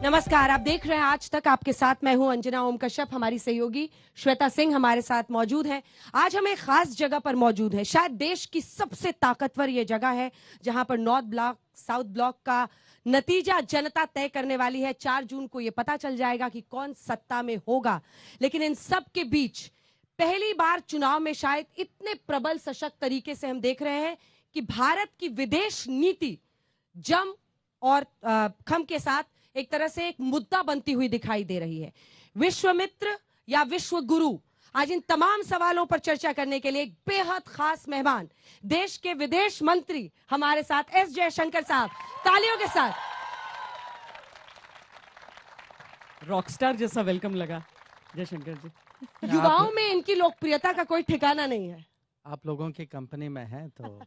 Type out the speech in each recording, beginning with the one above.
नमस्कार, आप देख रहे हैं आज तक। आपके साथ मैं हूं अंजना ओम कश्यप। हमारी सहयोगी श्वेता सिंह हमारे साथ मौजूद हैं। आज हम एक खास जगह पर मौजूद हैं। शायद देश की सबसे ताकतवर ये जगह है जहां पर नॉर्थ ब्लॉक साउथ ब्लॉक का नतीजा जनता तय करने वाली है। 4 जून को ये पता चल जाएगा कि कौन सत्ता में होगा। लेकिन इन सब के बीच पहली बार चुनाव में शायद इतने प्रबल सशक्त तरीके से हम देख रहे हैं कि भारत की विदेश नीति जम और खम के साथ एक तरह से एक मुद्दा बनती हुई दिखाई दे रही है। विश्वमित्र या विश्व गुरु, आज इन तमाम सवालों पर चर्चा करने के लिए एक बेहद खास मेहमान, देश के विदेश मंत्री हमारे साथ एस जयशंकर साहब। तालियों के साथ। रॉकस्टार जैसा वेलकम लगा जयशंकर जी। युवाओं में इनकी लोकप्रियता का कोई ठिकाना नहीं है। आप लोगों की कंपनी में है तो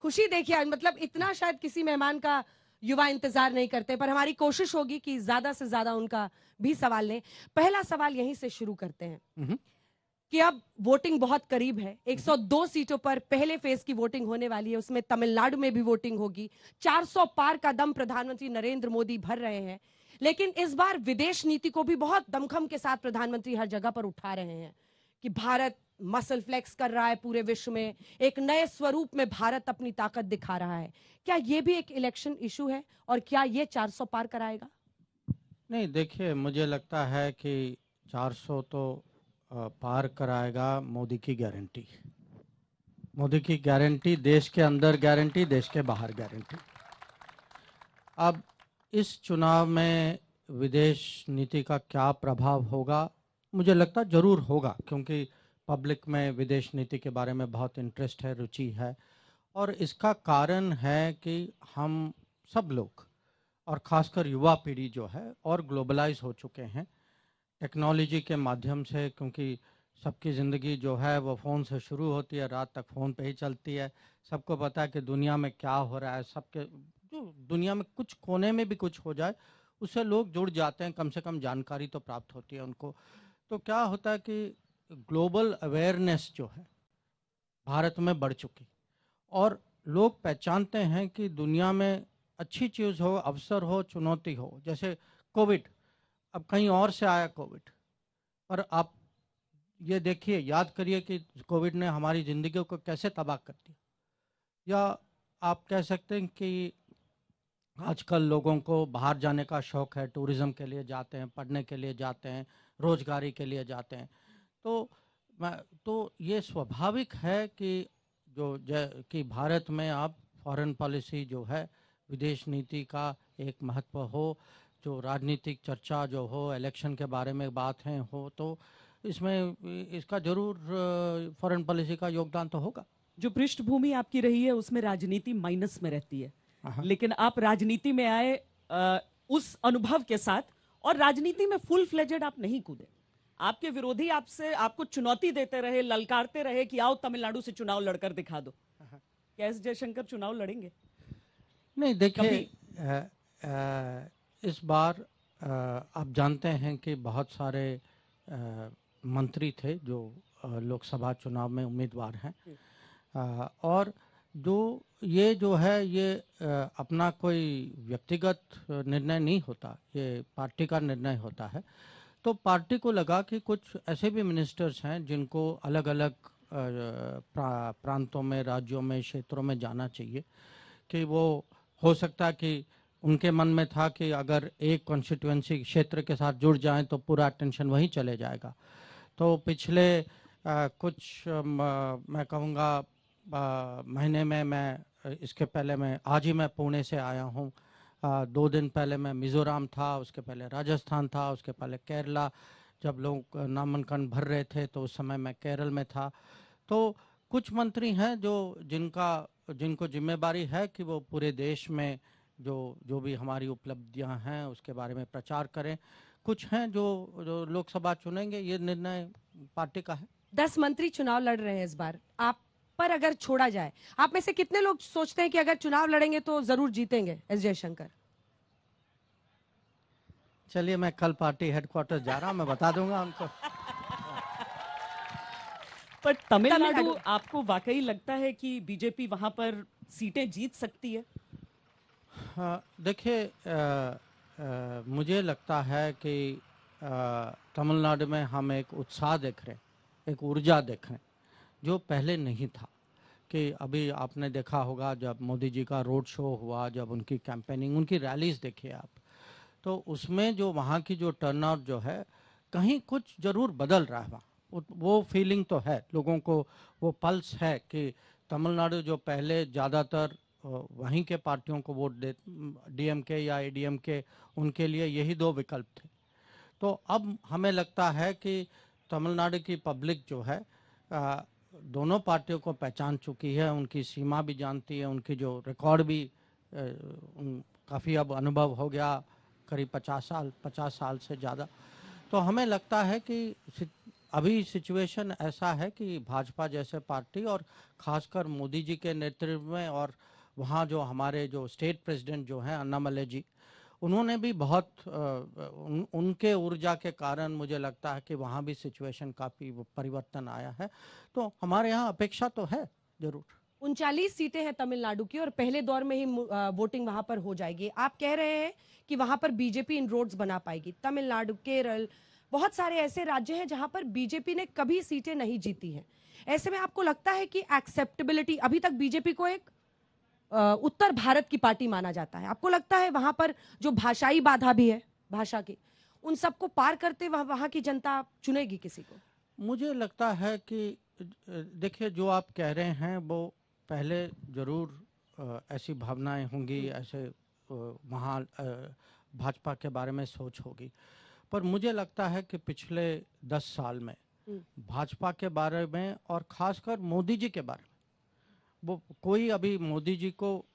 खुशी देखिए, मतलब इतना शायद किसी मेहमान का युवा इंतजार नहीं करते, पर हमारी कोशिश होगी कि ज्यादा से ज्यादा उनका भी सवाल लें। पहला सवाल यहीं से शुरू करते हैं कि अब वोटिंग बहुत करीब है। 102 सीटों पर पहले फेज की वोटिंग होने वाली है, उसमें तमिलनाडु में भी वोटिंग होगी। 400 पार का दम प्रधानमंत्री नरेंद्र मोदी भर रहे हैं। लेकिन इस बार विदेश नीति को भी बहुत दमखम के साथ प्रधानमंत्री हर जगह पर उठा रहे हैं कि भारत मसल फ्लेक्स कर रहा है पूरे विश्व में, एक नए स्वरूप में भारत अपनी ताकत दिखा रहा है। क्या ये भी एक इलेक्शन इशू है और क्या ये 400 पार कराएगा? नहीं, देखिए, मुझे लगता है कि 400 तो पार कराएगा मोदी की गारंटी। मोदी की गारंटी, देश के अंदर गारंटी, देश के बाहर गारंटी। अब इस चुनाव में विदेश नीति का क्या प्रभाव होगा, मुझे लगता है जरूर होगा, क्योंकि पब्लिक में विदेश नीति के बारे में बहुत इंटरेस्ट है, रुचि है। और इसका कारण है कि हम सब लोग और ख़ासकर युवा पीढ़ी जो है और ग्लोबलाइज हो चुके हैं टेक्नोलॉजी के माध्यम से, क्योंकि सबकी ज़िंदगी जो है वो फ़ोन से शुरू होती है, रात तक फ़ोन पे ही चलती है। सबको पता है कि दुनिया में क्या हो रहा है, सबके जो दुनिया में कुछ कोने में भी कुछ हो जाए उससे लोग जुड़ जाते हैं, कम से कम जानकारी तो प्राप्त होती है उनको। तो क्या होता है कि ग्लोबल अवेयरनेस जो है भारत में बढ़ चुकी और लोग पहचानते हैं कि दुनिया में अच्छी चीज़ हो, अवसर हो, चुनौती हो। जैसे कोविड, अब कहीं और से आया कोविड, पर आप ये देखिए, याद करिए कि कोविड ने हमारी ज़िंदगियों को कैसे तबाह कर दिया। या आप कह सकते हैं कि आजकल लोगों को बाहर जाने का शौक़ है, टूरिज़्म के लिए जाते हैं, पढ़ने के लिए जाते हैं, रोज़गारी के लिए जाते हैं। तो ये स्वाभाविक है कि कि भारत में अब फॉरेन पॉलिसी जो है, विदेश नीति का एक महत्व हो, जो राजनीतिक चर्चा जो हो, इलेक्शन के बारे में बातें हो, तो इसमें इसका जरूर फॉरेन पॉलिसी का योगदान तो होगा। जो पृष्ठभूमि आपकी रही है उसमें राजनीति माइनस में रहती है, लेकिन आप राजनीति में आए उस अनुभव के साथ, और राजनीति में फुल फ्लेजेड आप नहीं कूदे। आपके विरोधी आपको चुनौती देते रहे, ललकारते रहे कि आओ तमिलनाडु से चुनाव लड़कर दिखा दो। क्या एस जयशंकर चुनाव लड़ेंगे? नहीं, देखिए, इस बार आप जानते हैं कि बहुत सारे मंत्री थे जो लोकसभा चुनाव में उम्मीदवार हैं, और जो है ये अपना कोई व्यक्तिगत निर्णय नहीं होता, ये पार्टी का निर्णय होता है। तो पार्टी को लगा कि कुछ ऐसे भी मिनिस्टर्स हैं जिनको अलग अलग प्रांतों में, राज्यों में, क्षेत्रों में जाना चाहिए, कि वो हो सकता है कि उनके मन में था कि अगर एक कॉन्स्टिट्यूएंसी क्षेत्र के साथ जुड़ जाएं तो पूरा अटेंशन वहीं चले जाएगा। तो पिछले कुछ मैं कहूँगा महीने में, मैं इसके पहले आज ही मैं पुणे से आया हूँ। 2 दिन पहले मैं मिज़ोरम था, उसके पहले राजस्थान था, उसके पहले केरला। जब लोग नामांकन भर रहे थे तो उस समय मैं केरल में था। तो कुछ मंत्री हैं जिनको जिम्मेदारी है कि वो पूरे देश में जो भी हमारी उपलब्धियां हैं उसके बारे में प्रचार करें। कुछ हैं जो लोकसभा चुनेंगे, ये निर्णय पार्टी का है। 10 मंत्री चुनाव लड़ रहे हैं इस बार। आप पर अगर छोड़ा जाए, आप में से कितने लोग सोचते हैं कि अगर चुनाव लड़ेंगे तो जरूर जीतेंगे एस जयशंकर? चलिए, मैं कल पार्टी हेडक्वार्टर जा रहा हूं, मैं बता दूंगा उनको। पर तमिलनाडु, आपको वाकई लगता है कि बीजेपी वहां पर सीटें जीत सकती है? हाँ, देखिए मुझे लगता है कि तमिलनाडु में हम एक उत्साह देख रहे हैं, एक ऊर्जा देख रहे हैं जो पहले नहीं था। कि अभी आपने देखा होगा जब मोदी जी का रोड शो हुआ, जब उनकी कैंपेनिंग, उनकी रैलीज देखिए आप, तो उसमें जो वहाँ की जो टर्नआउट जो है, कहीं कुछ ज़रूर बदल रहा है वहाँ। वो फीलिंग तो है लोगों को, वो पल्स है कि तमिलनाडु जो पहले ज़्यादातर वहीं के पार्टियों को वोट दे, डीएमके या एडीएमके, उनके लिए यही दो विकल्प थे। तो अब हमें लगता है कि तमिलनाडु की पब्लिक जो है दोनों पार्टियों को पहचान चुकी है, उनकी सीमा भी जानती है, उनकी जो रिकॉर्ड भी काफ़ी अब अनुभव हो गया, करीब 50 साल से ज़्यादा। तो हमें लगता है कि अभी सिचुएशन ऐसा है कि भाजपा जैसे पार्टी और खासकर मोदी जी के नेतृत्व में, और वहाँ जो हमारे जो स्टेट प्रेसिडेंट जो हैं अन्नामले जी, उन्होंने भी बहुत उनके ऊर्जा के कारण मुझे लगता है कि वहाँ भी सिचुएशन काफ़ी परिवर्तन आया है। तो हमारे यहाँ अपेक्षा तो है जरूर। 39 सीटें हैं तमिलनाडु की और पहले दौर में ही वोटिंग वहां पर हो जाएगी। आप कह रहे हैं कि वहां पर बीजेपी इनरोड्स बना पाएगी। तमिलनाडु, केरल, बहुत सारे ऐसे राज्य हैं जहां पर बीजेपी ने कभी सीटें नहीं जीती हैं। ऐसे में आपको लगता है कि एक्सेप्टेबिलिटी, अभी तक बीजेपी को एक उत्तर भारत की पार्टी माना जाता है, आपको लगता है वहां पर जो भाषाई बाधा भी है, भाषा की, उन सबको पार करते वहां की जनता चुनेगी किसी को? मुझे लगता है कि देखिए जो आप कह रहे हैं वो पहले जरूर ऐसी भावनाएं होंगी, ऐसे वहाँ भाजपा के बारे में सोच होगी, पर मुझे लगता है कि पिछले 10 साल में भाजपा के बारे में और खासकर मोदी जी के बारे में, वो कोई अभी मोदी जी को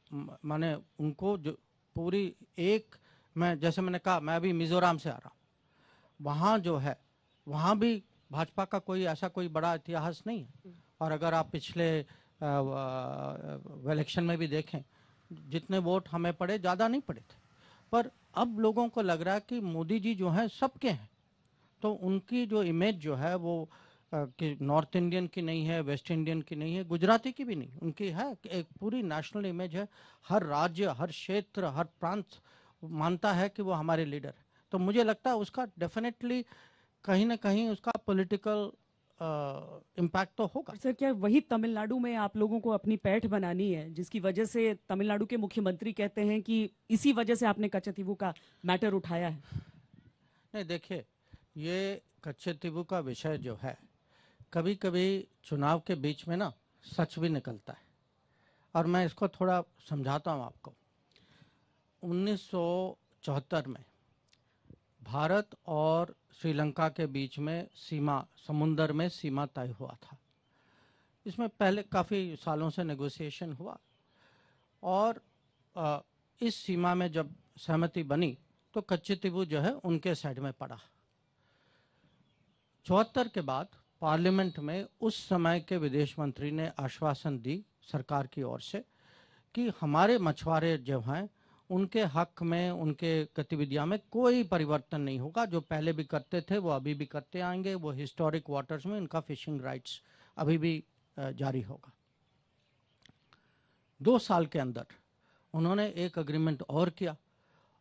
माने उनको जो पूरी एक, मैं जैसे मैंने कहा मैं अभी मिजोरम से आ रहा हूँ, वहाँ जो है वहाँ भी भाजपा का कोई ऐसा कोई बड़ा इतिहास नहीं है। और अगर आप पिछले इलेक्शन में भी देखें, जितने वोट हमें पड़े ज़्यादा नहीं पड़े थे, पर अब लोगों को लग रहा है कि मोदी जी जो हैं सबके हैं। तो उनकी जो इमेज जो है वो कि नॉर्थ इंडियन की नहीं है, वेस्ट इंडियन की नहीं है, गुजराती की भी नहीं, उनकी है एक पूरी नेशनल इमेज है। हर राज्य, हर क्षेत्र, हर प्रांत मानता है कि वो हमारे लीडर है। तो मुझे लगता है उसका डेफिनेटली कहीं ना कहीं उसका पॉलिटिकल इम्पैक्ट तो होगा। सर, क्या वही तमिलनाडु में आप लोगों को अपनी पैठ बनानी है, जिसकी वजह से तमिलनाडु के मुख्यमंत्री कहते हैं कि इसी वजह से आपने कच्चतीवू का मैटर उठाया है? नहीं, देखिए ये कच्चतीवू का विषय जो है, कभी कभी चुनाव के बीच में ना सच भी निकलता है, और मैं इसको थोड़ा समझाता हूँ आपको। 1974 में भारत और श्रीलंका के बीच में सीमा, समुंदर में सीमा तय हुआ था। इसमें पहले काफ़ी सालों से नेगोशिएशन हुआ, और इस सीमा में जब सहमति बनी तो कच्चतीवू जो है उनके साइड में पड़ा। 74 के बाद पार्लियामेंट में उस समय के विदेश मंत्री ने आश्वासन दी सरकार की ओर से कि हमारे मछुआरे जो हैं उनके हक में, उनके गतिविधियों में कोई परिवर्तन नहीं होगा। जो पहले भी करते थे वो अभी भी करते आएंगे। वो हिस्टोरिक वाटर्स में उनका फिशिंग राइट्स अभी भी जारी होगा। 2 साल के अंदर उन्होंने एक एग्रीमेंट और किया,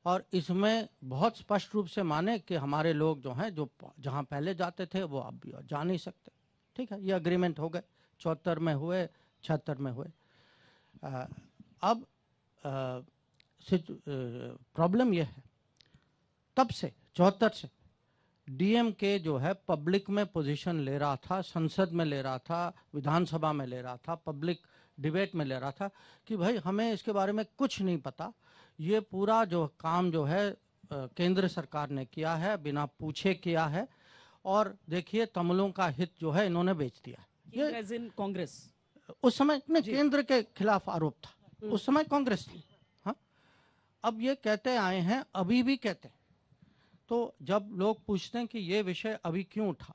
और इसमें बहुत स्पष्ट रूप से माने कि हमारे लोग जो हैं, जो जहां पहले जाते थे वो अब भी जा नहीं सकते। ठीक है, ये एग्रीमेंट हो गए, 74 में हुए, 76 में हुए। अब प्रॉब्लम यह है, तब से 74 से डीएमके जो है पब्लिक में पोजीशन ले रहा था, संसद में ले रहा था, विधानसभा में ले रहा था, पब्लिक डिबेट में ले रहा था कि भाई हमें इसके बारे में कुछ नहीं पता, ये पूरा जो काम जो है केंद्र सरकार ने किया है, बिना पूछे किया है, और देखिए तमिलों का हित जो है इन्होंने बेच दिया। ये कांग्रेस उस समय में केंद्र के खिलाफ आरोप था, उस समय कांग्रेस थी। हाँ, अब ये कहते आए हैं, अभी भी कहते हैं। तो जब लोग पूछते हैं कि ये विषय अभी क्यों उठा,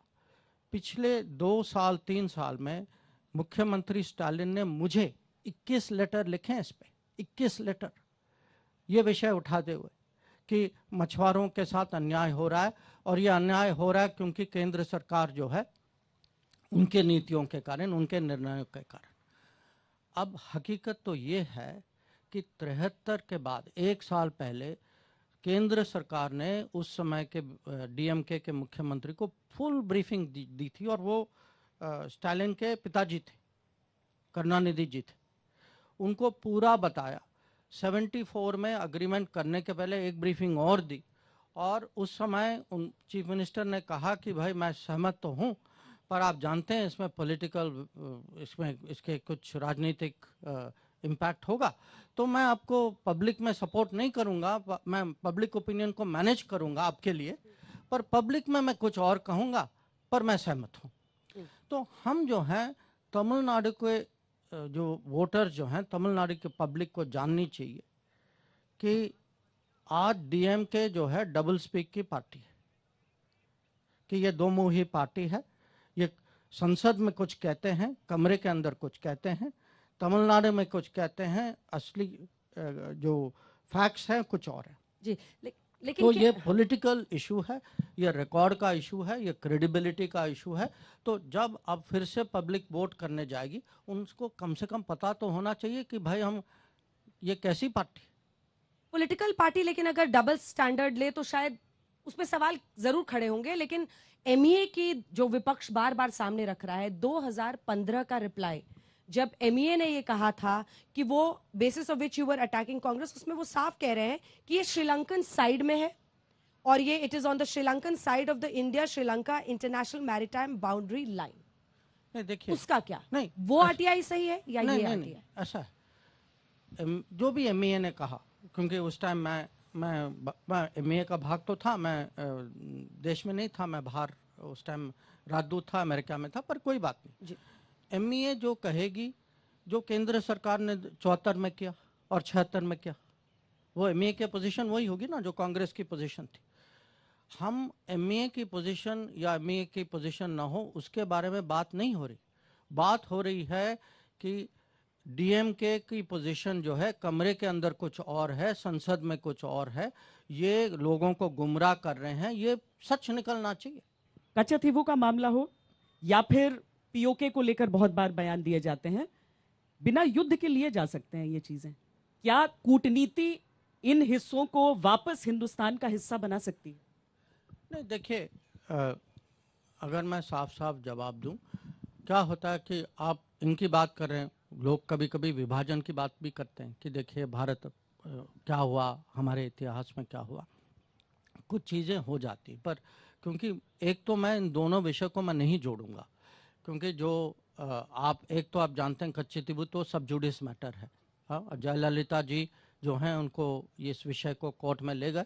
पिछले 2 साल 3 साल में मुख्यमंत्री स्टालिन ने मुझे 21 लेटर लिखे हैं इस पे, 21 लेटर ये विषय उठाते हुए कि मछुआरों के साथ अन्याय हो रहा है, और ये अन्याय हो रहा है क्योंकि केंद्र सरकार जो है उनके नीतियों के कारण, उनके निर्णयों के कारण। अब हकीकत तो ये है कि 73 के बाद 1 साल पहले केंद्र सरकार ने उस समय के डीएमके के मुख्यमंत्री को फुल ब्रीफिंग दी थी, और वो स्टालिन के पिताजी थे, करुणानिधि जी थे। उनको पूरा बताया। 74 में अग्रीमेंट करने के पहले एक ब्रीफिंग और दी, और उस समय उन चीफ मिनिस्टर ने कहा कि भाई मैं सहमत तो हूँ, पर आप जानते हैं इसमें पॉलिटिकल, इसमें इसके कुछ राजनीतिक इम्पैक्ट होगा, तो मैं आपको पब्लिक में सपोर्ट नहीं करूँगा, मैं पब्लिक ओपिनियन को मैनेज करूँगा आपके लिए, पर पब्लिक में मैं कुछ और कहूँगा, पर मैं सहमत हूँ। तो हम जो हैं तमिलनाडु के जो वोटर जो हैं, तमिलनाडु के पब्लिक को जाननी चाहिए कि आज डीएमके जो है डबल स्पीक की पार्टी है, कि ये दो मुंही पार्टी है। ये संसद में कुछ कहते हैं, कमरे के अंदर कुछ कहते हैं, तमिलनाडु में कुछ कहते हैं, असली जो फैक्ट्स हैं कुछ और है जी। लेकिन तो ये पॉलिटिकल इशू है, ये रिकॉर्ड का इशू है, ये क्रेडिबिलिटी का इशू है। तो जब अब फिर से पब्लिक वोट करने जाएगी, उनको कम से कम पता तो होना चाहिए कि भाई हम ये कैसी पार्टी, पॉलिटिकल पार्टी, लेकिन अगर डबल स्टैंडर्ड ले तो शायद उसमें सवाल जरूर खड़े होंगे। लेकिन एमईए की जो विपक्ष बार बार सामने रख रहा है, 2015 का रिप्लाई जब एमईए ने ये कहा था कि वो basis of which you were attacking Congress, उसमें वो साफ कह रहे हैं कि ये श्रीलंकन साइड में है और ये it is on the Sri Lankan side of the India Sri Lanka international maritime boundary line. नहीं देखिए उसका क्या, नहीं वो आरटीआई सही है या नहीं, ये नहीं, आरटीआई? नहीं, ऐसा है जो भी एमईए ने कहा, क्योंकि उस टाइम मैं एमईए का भाग तो था, मैं देश में नहीं था, मैं बाहर उस टाइम राजदूत था, अमेरिका में था, पर कोई बात नहीं जी। एमईए जो कहेगी, जो केंद्र सरकार ने 74 में किया और 76 में किया, वो एमईए की पोजीशन वही होगी ना जो कांग्रेस की पोजीशन थी। हम एमईए की पोजीशन या एमईए की पोजीशन ना हो उसके बारे में बात नहीं हो रही। बात हो रही है कि डीएमके की पोजीशन जो है कमरे के अंदर कुछ और है, संसद में कुछ और है, ये लोगों को गुमराह कर रहे हैं, ये सच निकलना चाहिए। कच्चाथीवू का मामला हो या फिर पीओके को लेकर बहुत बार बयान दिए जाते हैं, बिना युद्ध के लिए जा सकते हैं ये चीजें। क्या कूटनीति इन हिस्सों को वापस हिंदुस्तान का हिस्सा बना सकती है? नहीं देखिए, अगर मैं साफ साफ जवाब दूं, क्या होता है कि आप इनकी बात कर रहे हैं, लोग कभी कभी विभाजन की बात भी करते हैं कि देखिए भारत क्या हुआ, हमारे इतिहास में क्या हुआ, कुछ चीज़ें हो जाती, पर क्योंकि एक तो मैं इन दोनों विषय को मैं नहीं जोड़ूंगा, क्योंकि जो आप एक तो आप जानते हैं कच्चाथीवू तो सब जुडिस मैटर है। हाँ, जयललिता जी जो हैं उनको इस विषय को कोर्ट में ले गए,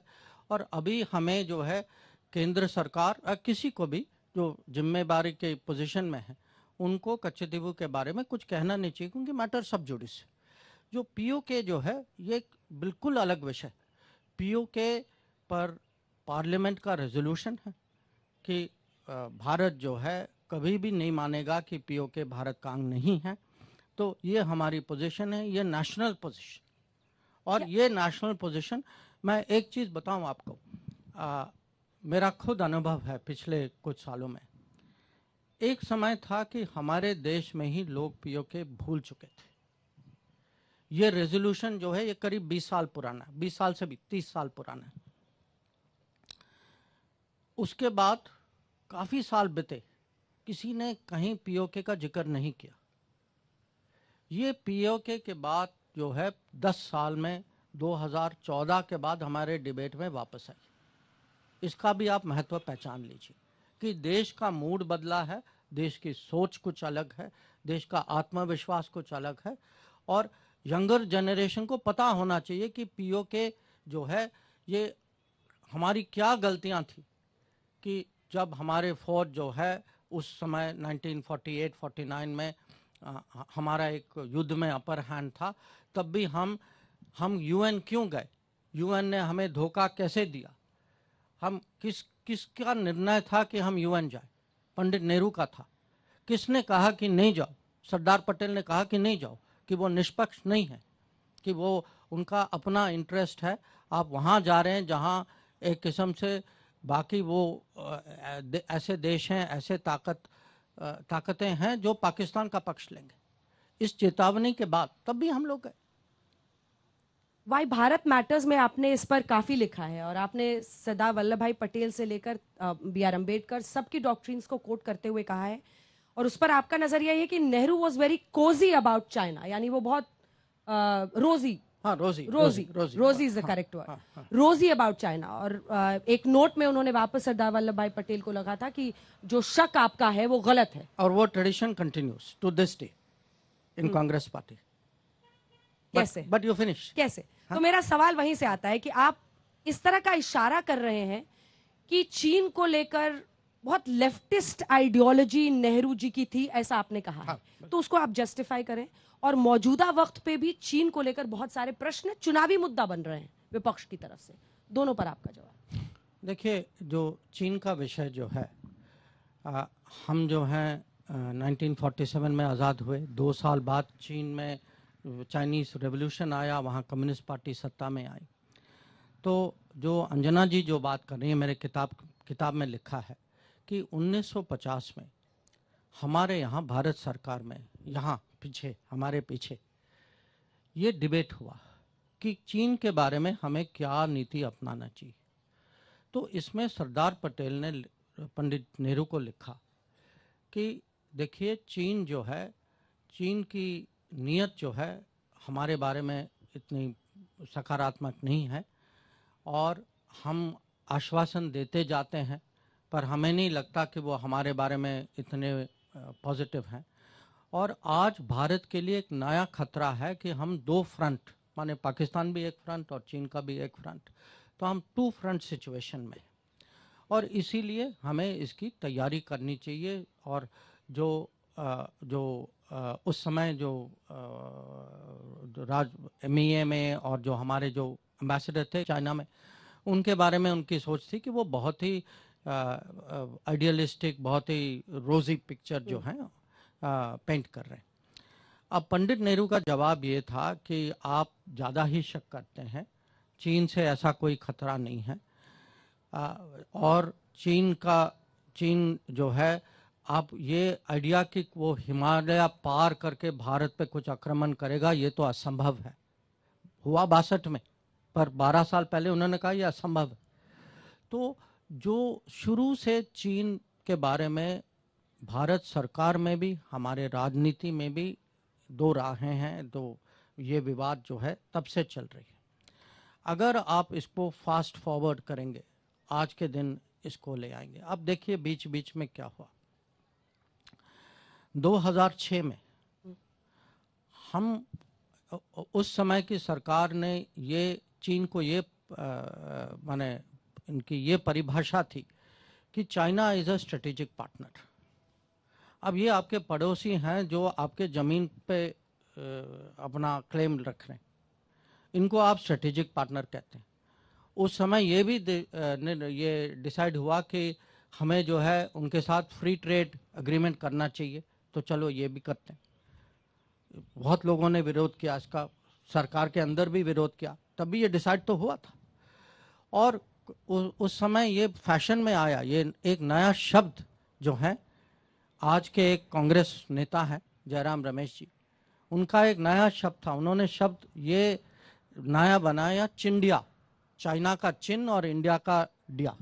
और अभी हमें जो है केंद्र सरकार किसी को भी जो जिम्मेदारी के पोजीशन में है उनको कच्चाथीवू के बारे में कुछ कहना नहीं चाहिए, क्योंकि मैटर सब जुडिस है। जो पीओके जो है ये बिल्कुल अलग विषय। पीओके पर पार्लियामेंट का रेजोल्यूशन है कि भारत जो है कभी भी नहीं मानेगा कि पीओके भारत का अंग नहीं है। तो ये हमारी पोजीशन है, ये नेशनल पोजीशन, और ये नेशनल पोजीशन, मैं एक चीज़ बताऊं आपको, मेरा खुद अनुभव है पिछले कुछ सालों में। एक समय था कि हमारे देश में ही लोग पीओके भूल चुके थे। ये रेजोल्यूशन जो है ये करीब 20 साल पुराना है, 20 साल से भी 30 साल पुराना है। उसके बाद काफ़ी साल बीते, किसी ने कहीं पीओके का जिक्र नहीं किया। ये पीओके के बाद जो है 10 साल में 2014 के बाद हमारे डिबेट में वापस आई। इसका भी आप महत्व पहचान लीजिए कि देश का मूड बदला है, देश की सोच कुछ अलग है, देश का आत्मविश्वास कुछ अलग है, और यंगर जनरेशन को पता होना चाहिए कि पीओके जो है ये हमारी क्या गलतियां थी, कि जब हमारे फौज जो है उस समय 1948-49 में हमारा एक युद्ध में अपर हैंड था, तब भी हम यूएन क्यों गए, यूएन ने हमें धोखा कैसे दिया, हम किसका निर्णय था कि हम यूएन जाए? पंडित नेहरू का था। किसने कहा कि नहीं जाओ? सरदार पटेल ने कहा कि नहीं जाओ, कि वो निष्पक्ष नहीं है, कि वो उनका अपना इंटरेस्ट है, आप वहाँ जा रहे हैं जहाँ एक किस्म से बाकी वो ऐसे देश हैं, ऐसे ताकतें हैं जो पाकिस्तान का पक्ष लेंगे। इस चेतावनी के बाद तब भी हम लोग गए। वाई भारत मैटर्स में आपने इस पर काफी लिखा है और आपने सरदार वल्लभ भाई पटेल से लेकर बी आर अम्बेडकर सबकी डॉक्ट्रिन्स को कोट करते हुए कहा है और उस पर आपका नजरिया ये है कि Nehru was very Cozi about China, यानी वो बहुत रोजी रोजी इज द करेक्ट वर्ड, रोजी अबाउट चाइना। और एक नोट में उन्होंने वापस सरदार वल्लभ भाई पटेल को लगा था कि जो शक आपका है वो गलत है, और वो tradition continues to this day in Congress party. कैसे? बट यू फिनिश कैसे? तो मेरा सवाल वहीं से आता है कि आप इस तरह का इशारा कर रहे हैं कि चीन को लेकर बहुत लेफ्टिस्ट आइडियोलॉजी नेहरू जी की थी, ऐसा आपने कहा है। तो उसको आप जस्टिफाई करें। और मौजूदा वक्त पे भी चीन को लेकर बहुत सारे प्रश्न चुनावी मुद्दा बन रहे हैं विपक्ष की तरफ से, दोनों पर आपका जवाब। देखिए, जो चीन का विषय जो है, हम जो हैं 1947 में आज़ाद हुए, 2 साल बाद चीन में चाइनीज रेवोल्यूशन आया, वहाँ कम्युनिस्ट पार्टी सत्ता में आई। तो जो अंजना जी जो बात कर रही है, मेरे किताब में लिखा है कि 1950 में हमारे यहाँ भारत सरकार में, यहाँ पीछे हमारे पीछे ये डिबेट हुआ कि चीन के बारे में हमें क्या नीति अपनाना चाहिए। तो इसमें सरदार पटेल ने पंडित नेहरू को लिखा कि देखिए, चीन जो है, चीन की नीयत जो है हमारे बारे में इतनी सकारात्मक नहीं है और हम आश्वासन देते जाते हैं, पर हमें नहीं लगता कि वो हमारे बारे में इतने पॉजिटिव हैं। और आज भारत के लिए एक नया खतरा है कि हम 2 फ्रंट, माने पाकिस्तान भी एक फ्रंट और चीन का भी एक फ्रंट, तो हम 2 फ्रंट सिचुएशन में, और इसीलिए हमें इसकी तैयारी करनी चाहिए। और जो उस समय जो MEA में और जो हमारे जो एम्बेसडर थे चाइना में, उनके बारे में उनकी सोच थी कि वो बहुत ही आइडियलिस्टिक, बहुत ही रोजी पिक्चर जो है पेंट कर रहे हैं। अब पंडित नेहरू का जवाब ये था कि आप ज़्यादा ही शक करते हैं, चीन से ऐसा कोई खतरा नहीं है, और चीन जो है, आप ये आइडिया कि वो हिमालय पार करके भारत पे कुछ आक्रमण करेगा, ये तो असंभव है। हुआ 62 में, पर 12 साल पहले उन्होंने कहा ये असंभव है। तो जो शुरू से चीन के बारे में भारत सरकार में भी, हमारे राजनीति में भी 2 राहें हैं, 2 ये विवाद जो है तब से चल रही है। अगर आप इसको फास्ट फॉरवर्ड करेंगे, आज के दिन इसको ले आएंगे। अब देखिए बीच बीच में क्या हुआ। 2006 में हम, उस समय की सरकार ने ये चीन को ये माने इनकी ये परिभाषा थी कि China is a strategic partner. अब ये आपके पड़ोसी हैं जो आपके ज़मीन पे अपना क्लेम रख रहे हैं, इनको आप स्ट्रेटेजिक पार्टनर कहते हैं। उस समय ये भी ये डिसाइड हुआ कि हमें जो है उनके साथ फ्री ट्रेड एग्रीमेंट करना चाहिए, तो चलो ये भी करते हैं। बहुत लोगों ने विरोध किया इसका, सरकार के अंदर भी विरोध किया, तब भी ये डिसाइड तो हुआ था। और उस समय ये फैशन में आया, ये एक नया शब्द जो है, आज के एक कांग्रेस नेता हैं जयराम रमेश जी, उनका एक नया शब्द था, उन्होंने शब्द ये नया बनाया, चिंडिया, चाइना का चिन और इंडिया का डिया।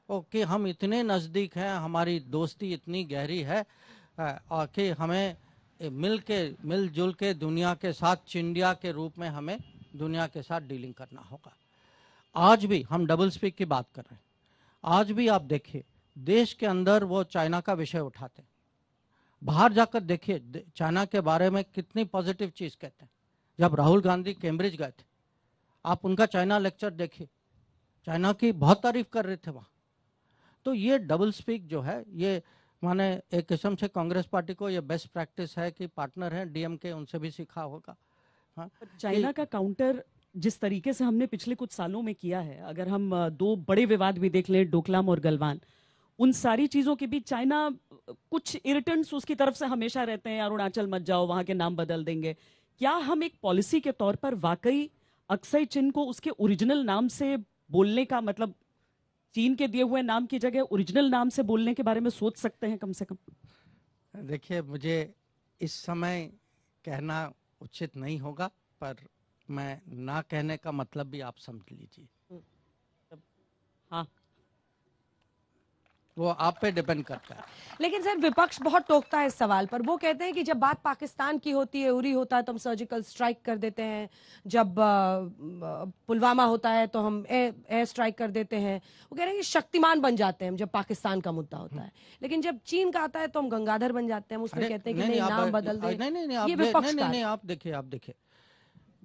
ओके, हम इतने नज़दीक हैं, हमारी दोस्ती इतनी गहरी है और कि हमें मिलजुल के दुनिया के साथ चिंडिया के रूप में हमें दुनिया के साथ डीलिंग करना होगा। आज भी हम डबल स्पीक की बात कर रहे हैं, आज भी आप देखिए देश के अंदर वो चाइना का विषय उठाते हैं, बाहर जाकर देखिए चाइना के बारे में कितनी पॉजिटिव चीज़ कहते हैं। जब राहुल गांधी कैम्ब्रिज गए थे, आप उनका चाइना लेक्चर देखिए, चाइना की बहुत तारीफ कर रहे थे वहाँ। तो ये डबल स्पीक जो है, ये माने एक किस्म से कांग्रेस पार्टी को ये बेस्ट प्रैक्टिस है कि पार्टनर है DMK, उनसे भी सीखा होगा। हाँ, चाइना का काउंटर जिस तरीके से हमने पिछले कुछ सालों में किया है, अगर हम 2 बड़े विवाद भी देख लें, डोकलाम और गलवान, उन सारी चीजों के बीच चाइना कुछ इरिटेंट्स उसकी तरफ से हमेशा रहते हैं, अरुणाचल मत जाओ, वहां के नाम बदल देंगे। क्या हम एक पॉलिसी के तौर पर वाकई अक्सई चिन को उसके ओरिजिनल नाम से बोलने का, मतलब चीन के दिए हुए नाम की जगह ओरिजिनल नाम से बोलने के बारे में सोच सकते हैं कम से कम? देखिए, मुझे इस समय कहना उचित नहीं होगा, पर मैं ना कहने का मतलब भी आप समझ लीजिए, हाँ, वो आप पे डिपेंड करता है। लेकिन सर विपक्ष बहुत टोकता है इस सवाल पर। वो कहते हैं कि जब बात पाकिस्तान की होती है, उरी होता है तो हम सर्जिकल स्ट्राइक कर देते हैं, जब पुलवामा होता है तो हम एयर स्ट्राइक कर देते हैं। वो कह रहे हैं कि शक्तिमान बन जाते हैं हम जब पाकिस्तान का मुद्दा होता है, लेकिन जब चीन का आता है तो हम गंगाधर बन जाते हैं। हम उसमें अरे कहते हैं कि नहीं नहीं, नहीं, नाम बदल दे। नहीं नहीं नहीं, आप ये नहीं विपक्ष नहीं का नहीं, आप देखिए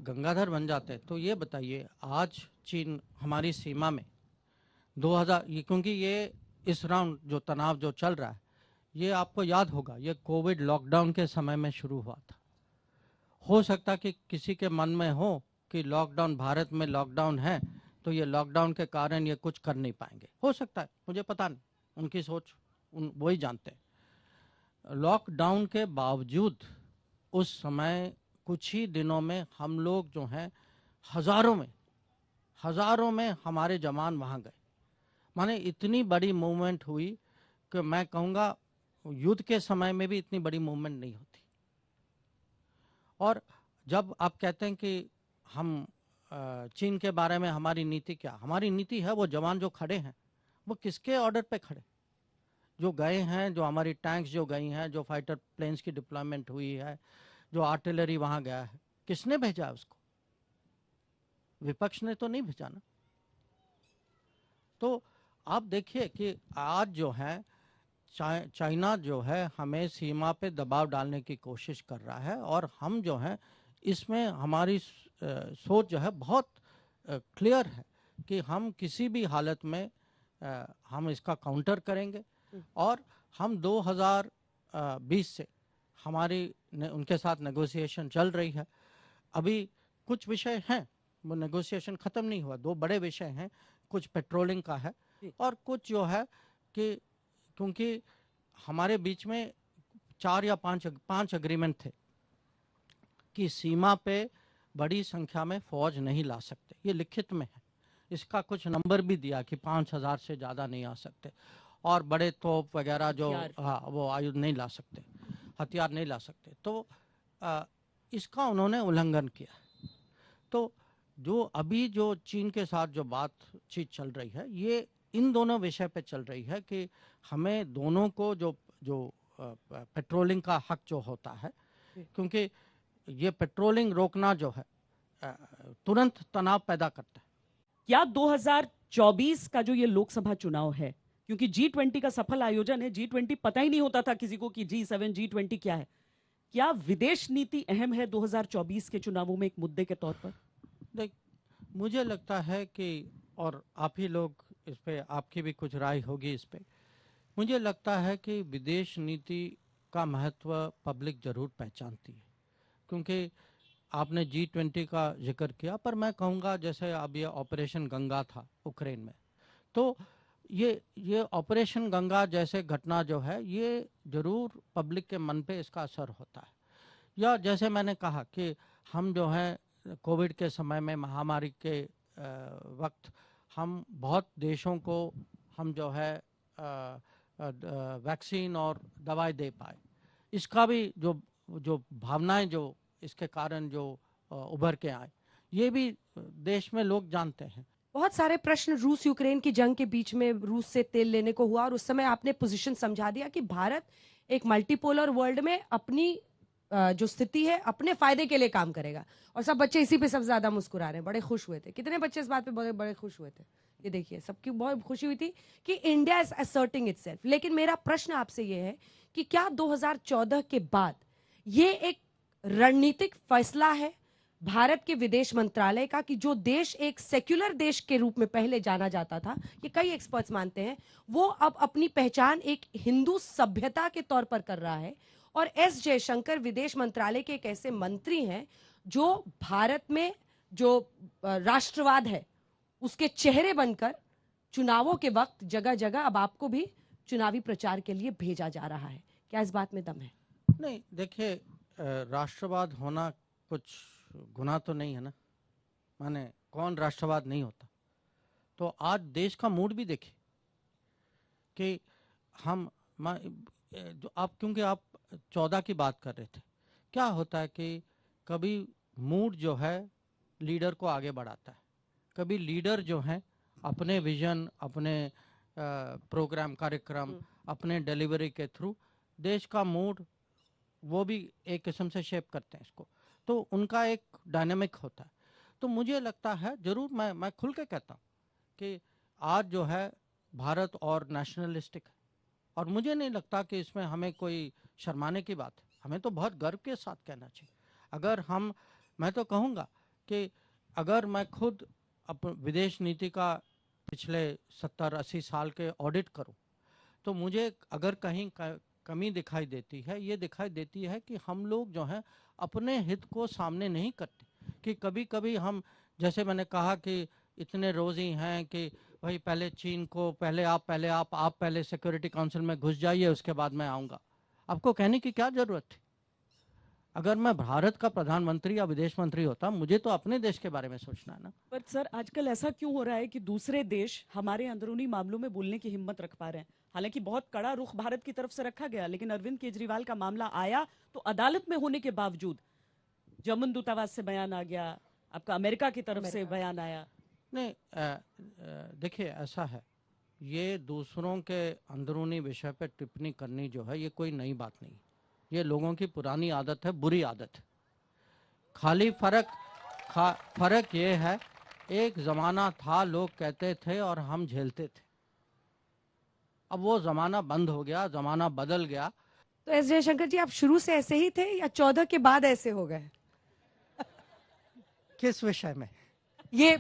गंगाधर बन जाते हैं तो ये बताइए, आज चीन हमारी सीमा में 2000, क्योंकि ये इस राउंड जो तनाव जो चल रहा है, ये आपको याद होगा, ये कोविड लॉकडाउन के समय में शुरू हुआ था। हो सकता कि किसी के मन में हो कि लॉकडाउन, भारत में लॉकडाउन है तो ये लॉकडाउन के कारण ये कुछ कर नहीं पाएंगे, हो सकता है, मुझे पता नहीं, उनकी सोच वही जानते हैं। लॉकडाउन के बावजूद उस समय कुछ ही दिनों में हम लोग जो हैं हजारों में हमारे जवान वहाँ गए। माने इतनी बड़ी मूवमेंट हुई कि मैं कहूँगा युद्ध के समय में भी इतनी बड़ी मूवमेंट नहीं होती। और जब आप कहते हैं कि हम चीन के बारे में हमारी नीति क्या, हमारी नीति है वो जवान जो खड़े हैं वो किसके ऑर्डर पे खड़े, जो गए हैं, जो हमारी टैंक्स जो गई हैं, जो फाइटर प्लेन्स की डिप्लॉयमेंट हुई है, जो आर्टिलरी वहाँ गया है, किसने भेजा है उसको? विपक्ष ने तो नहीं भेजा ना। तो आप देखिए कि आज जो है चाइना जो है हमें सीमा पे दबाव डालने की कोशिश कर रहा है, और हम जो है इसमें हमारी सोच जो है बहुत क्लियर है कि हम किसी भी हालत में हम इसका काउंटर करेंगे। और हम 2020 से हमारी उनके साथ नेगोशिएशन चल रही है। अभी कुछ विषय हैं, वो नेगोशिएशन ख़त्म नहीं हुआ, 2 बड़े विषय हैं, कुछ पेट्रोलिंग का है और कुछ जो है कि क्योंकि हमारे बीच में 4 या 5 एग्रीमेंट थे कि सीमा पे बड़ी संख्या में फौज नहीं ला सकते, ये लिखित में है। इसका कुछ नंबर भी दिया कि 5000 से ज़्यादा नहीं आ सकते, और बड़े तोप वगैरह जो वो आयुध नहीं ला सकते, हथियार नहीं ला सकते। तो इसका उन्होंने उल्लंघन किया। तो जो अभी जो चीन के साथ जो बातचीत चल रही है, ये इन दोनों विषय पे चल रही है कि हमें दोनों को जो पेट्रोलिंग का हक जो होता है, क्योंकि ये पेट्रोलिंग रोकना जो है तुरंत तनाव पैदा करता है। क्या 2024 का जो ये लोकसभा चुनाव है, क्योंकि G20 का सफल आयोजन है, G20 पता ही नहीं होता था किसी को कि G7 G20 क्या है, क्या विदेश नीति अहम है 2024 के चुनावों में एक मुद्दे के तौर पर? देख, मुझे लगता है कि, और आप ही लोग इस पे, आपकी भी कुछ राय होगी इस पे, मुझे लगता है कि विदेश नीति का महत्व पब्लिक जरूर पहचानती है। क्योंकि आपने G20 का जिक्र किया, पर मैं कहूँगा जैसे अब ये ऑपरेशन गंगा था यूक्रेन में, तो ये ऑपरेशन गंगा जैसे घटना जो है, ये जरूर पब्लिक के मन पे इसका असर होता है। या जैसे मैंने कहा कि हम जो है कोविड के समय में, महामारी के वक्त, हम बहुत देशों को हम जो है वैक्सीन और दवाई दे पाए। इसका भी जो भावनाएं जो इसके कारण जो उभर के आए, ये भी देश में लोग जानते हैं। बहुत सारे प्रश्न रूस यूक्रेन की जंग के बीच में रूस से तेल लेने को हुआ, और उस समय आपने पोजीशन समझा दिया कि भारत एक मल्टीपोलर वर्ल्ड में अपनी जो स्थिति है अपने फायदे के लिए काम करेगा। और सब बच्चे इसी पे सबसे ज्यादा मुस्कुरा रहे हैं, बड़े खुश हुए थे। कितने बच्चे इस बात पे बड़े बड़े खुश हुए थे? ये देखिए, सबकी बहुत खुशी हुई थी कि इंडिया इज असर्टिंग इटसेल्फ। लेकिन मेरा प्रश्न आपसे ये है कि क्या 2014 के बाद ये एक रणनीतिक फैसला है भारत के विदेश मंत्रालय का कि जो देश एक सेक्युलर देश के रूप में पहले जाना जाता था, ये कई एक्सपर्ट्स मानते हैं, वो अब अपनी पहचान एक हिंदू सभ्यता के तौर पर कर रहा है, और एस जयशंकर विदेश मंत्रालय के एक ऐसे मंत्री हैं जो भारत में जो राष्ट्रवाद है उसके चेहरे बनकर चुनावों के वक्त जगह जगह अब आपको भी चुनावी प्रचार के लिए भेजा जा रहा है। क्या इस बात में दम है? नहीं, देखिए, राष्ट्रवाद होना कुछ गुनाह तो नहीं है ना। माने कौन राष्ट्रवाद नहीं होता? तो आज देश का मूड भी देखिए कि हम जो आप, क्योंकि आप 14 की बात कर रहे थे, क्या होता है कि कभी मूड जो है लीडर को आगे बढ़ाता है। कभी लीडर जो है अपने विजन, अपने प्रोग्राम, कार्यक्रम, अपने डिलीवरी के थ्रू देश का मूड वो भी एक किस्म से शेप करते हैं इसको, तो उनका एक डायनामिक होता है। तो मुझे लगता है जरूर, मैं खुल के कहता हूँ कि आज जो है भारत और नेशनलिस्टिक है, और मुझे नहीं लगता कि इसमें हमें कोई शर्माने की बात है। हमें तो बहुत गर्व के साथ कहना चाहिए। अगर मैं तो कहूँगा कि अगर मैं खुद विदेश नीति का पिछले 70-80 साल के ऑडिट करूं, तो मुझे अगर कहीं कमी दिखाई देती है, ये दिखाई देती है कि हम लोग जो हैं अपने हित को सामने नहीं करते। कि कभी कभी हम, जैसे मैंने कहा कि इतने रोज़ी हैं कि भाई पहले चीन को, पहले आप पहले सिक्योरिटी काउंसिल में घुस जाइए, उसके बाद मैं आऊँगा। आपको कहने की क्या ज़रूरत थी? अगर मैं भारत का प्रधानमंत्री या विदेश मंत्री होता, मुझे तो अपने देश के बारे में सोचना है ना। पर सर, आजकल ऐसा क्यों हो रहा है कि दूसरे देश हमारे अंदरूनी मामलों में बोलने की हिम्मत रख पा रहे हैं? हालांकि बहुत कड़ा रुख भारत की तरफ से रखा गया, लेकिन अरविंद केजरीवाल का मामला आया तो अदालत में होने के बावजूद जर्मन दूतावास से बयान आ गया, आपका अमेरिका की तरफ से बयान आया। नहीं, देखिए ऐसा है, ये दूसरों के अंदरूनी विषय पर टिप्पणी करनी जो है, ये कोई नई बात नहीं। ये लोगों की पुरानी आदत है, बुरी आदत है। खाली फर्क ये है, एक जमाना था लोग कहते थे और हम झेलते थे। अब वो जमाना बंद हो गया, जमाना बदल गया। तो एस जयशंकर जी, आप शुरू से ऐसे ही थे या 14 के बाद ऐसे हो गए? किस विषय में? ये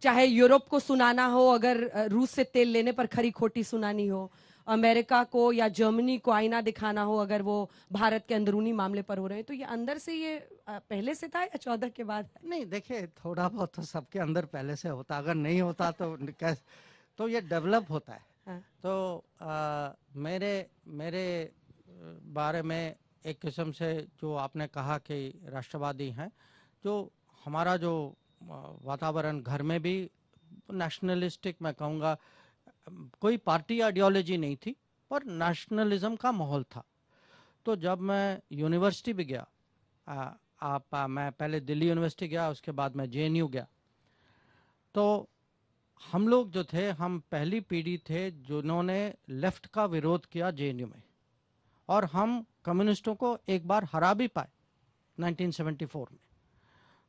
चाहे यूरोप को सुनाना हो, अगर रूस से तेल लेने पर खरी खोटी सुनानी हो, अमेरिका को या जर्मनी को आईना दिखाना हो अगर वो भारत के अंदरूनी मामले पर हो रहे हैं, तो ये अंदर से ये पहले से था या 14 के बाद? नहीं, देखिए थोड़ा बहुत तो सबके अंदर पहले से होता, अगर नहीं होता तो ये डेवलप होता है। हाँ। तो मेरे बारे में एक किस्म से जो आपने कहा कि राष्ट्रवादी हैं, जो हमारा जो वातावरण घर में भी नेशनलिस्टिक, मैं कहूँगा कोई पार्टी आइडियोलॉजी नहीं थी, पर नेशनलिज्म का माहौल था। तो जब मैं यूनिवर्सिटी भी गया, मैं पहले दिल्ली यूनिवर्सिटी गया, उसके बाद मैं जेएनयू गया, तो हम लोग जो थे, हम पहली पीढ़ी थे जिन्होंने लेफ्ट का विरोध किया जेएनयू में, और हम कम्युनिस्टों को एक बार हरा भी पाए 1974 में।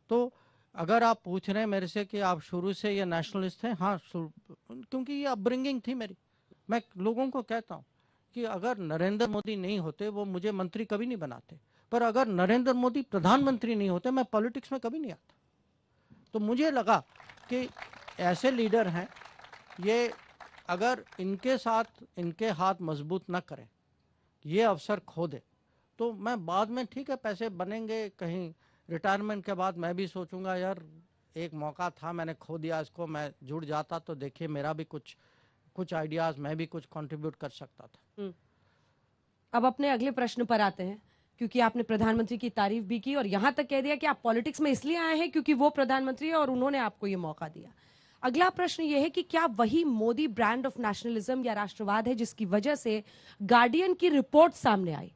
तो अगर आप पूछ रहे हैं मेरे से कि आप शुरू से ये नेशनलिस्ट हैं, हाँ, क्योंकि ये अपब्रिंगिंग थी मेरी। मैं लोगों को कहता हूँ कि अगर नरेंद्र मोदी नहीं होते, वो मुझे मंत्री कभी नहीं बनाते, पर अगर नरेंद्र मोदी प्रधानमंत्री नहीं होते, मैं पॉलिटिक्स में कभी नहीं आता। तो मुझे लगा कि ऐसे लीडर हैं, ये अगर इनके साथ इनके हाथ मजबूत न करें, ये अवसर खो दे, तो मैं बाद में, ठीक है पैसे बनेंगे, कहीं रिटायरमेंट के बाद मैं भी सोचूंगा यार एक मौका था, मैंने खो दिया इसको, मैं जुड़ जाता तो देखिए मेरा भी कुछ आइडियाज, मैं भी कुछ कंट्रीब्यूट कर सकता था। अब अपने अगले प्रश्न पर आते हैं, क्योंकि आपने प्रधानमंत्री की तारीफ भी की और यहां तक कह दिया कि आप पॉलिटिक्स में इसलिए आए हैं क्योंकि वो प्रधानमंत्री है और उन्होंने आपको ये मौका दिया। अगला प्रश्न ये है कि क्या वही मोदी ब्रांड ऑफ नेशनलिज्म या राष्ट्रवाद है जिसकी वजह से गार्डियन की रिपोर्ट सामने आई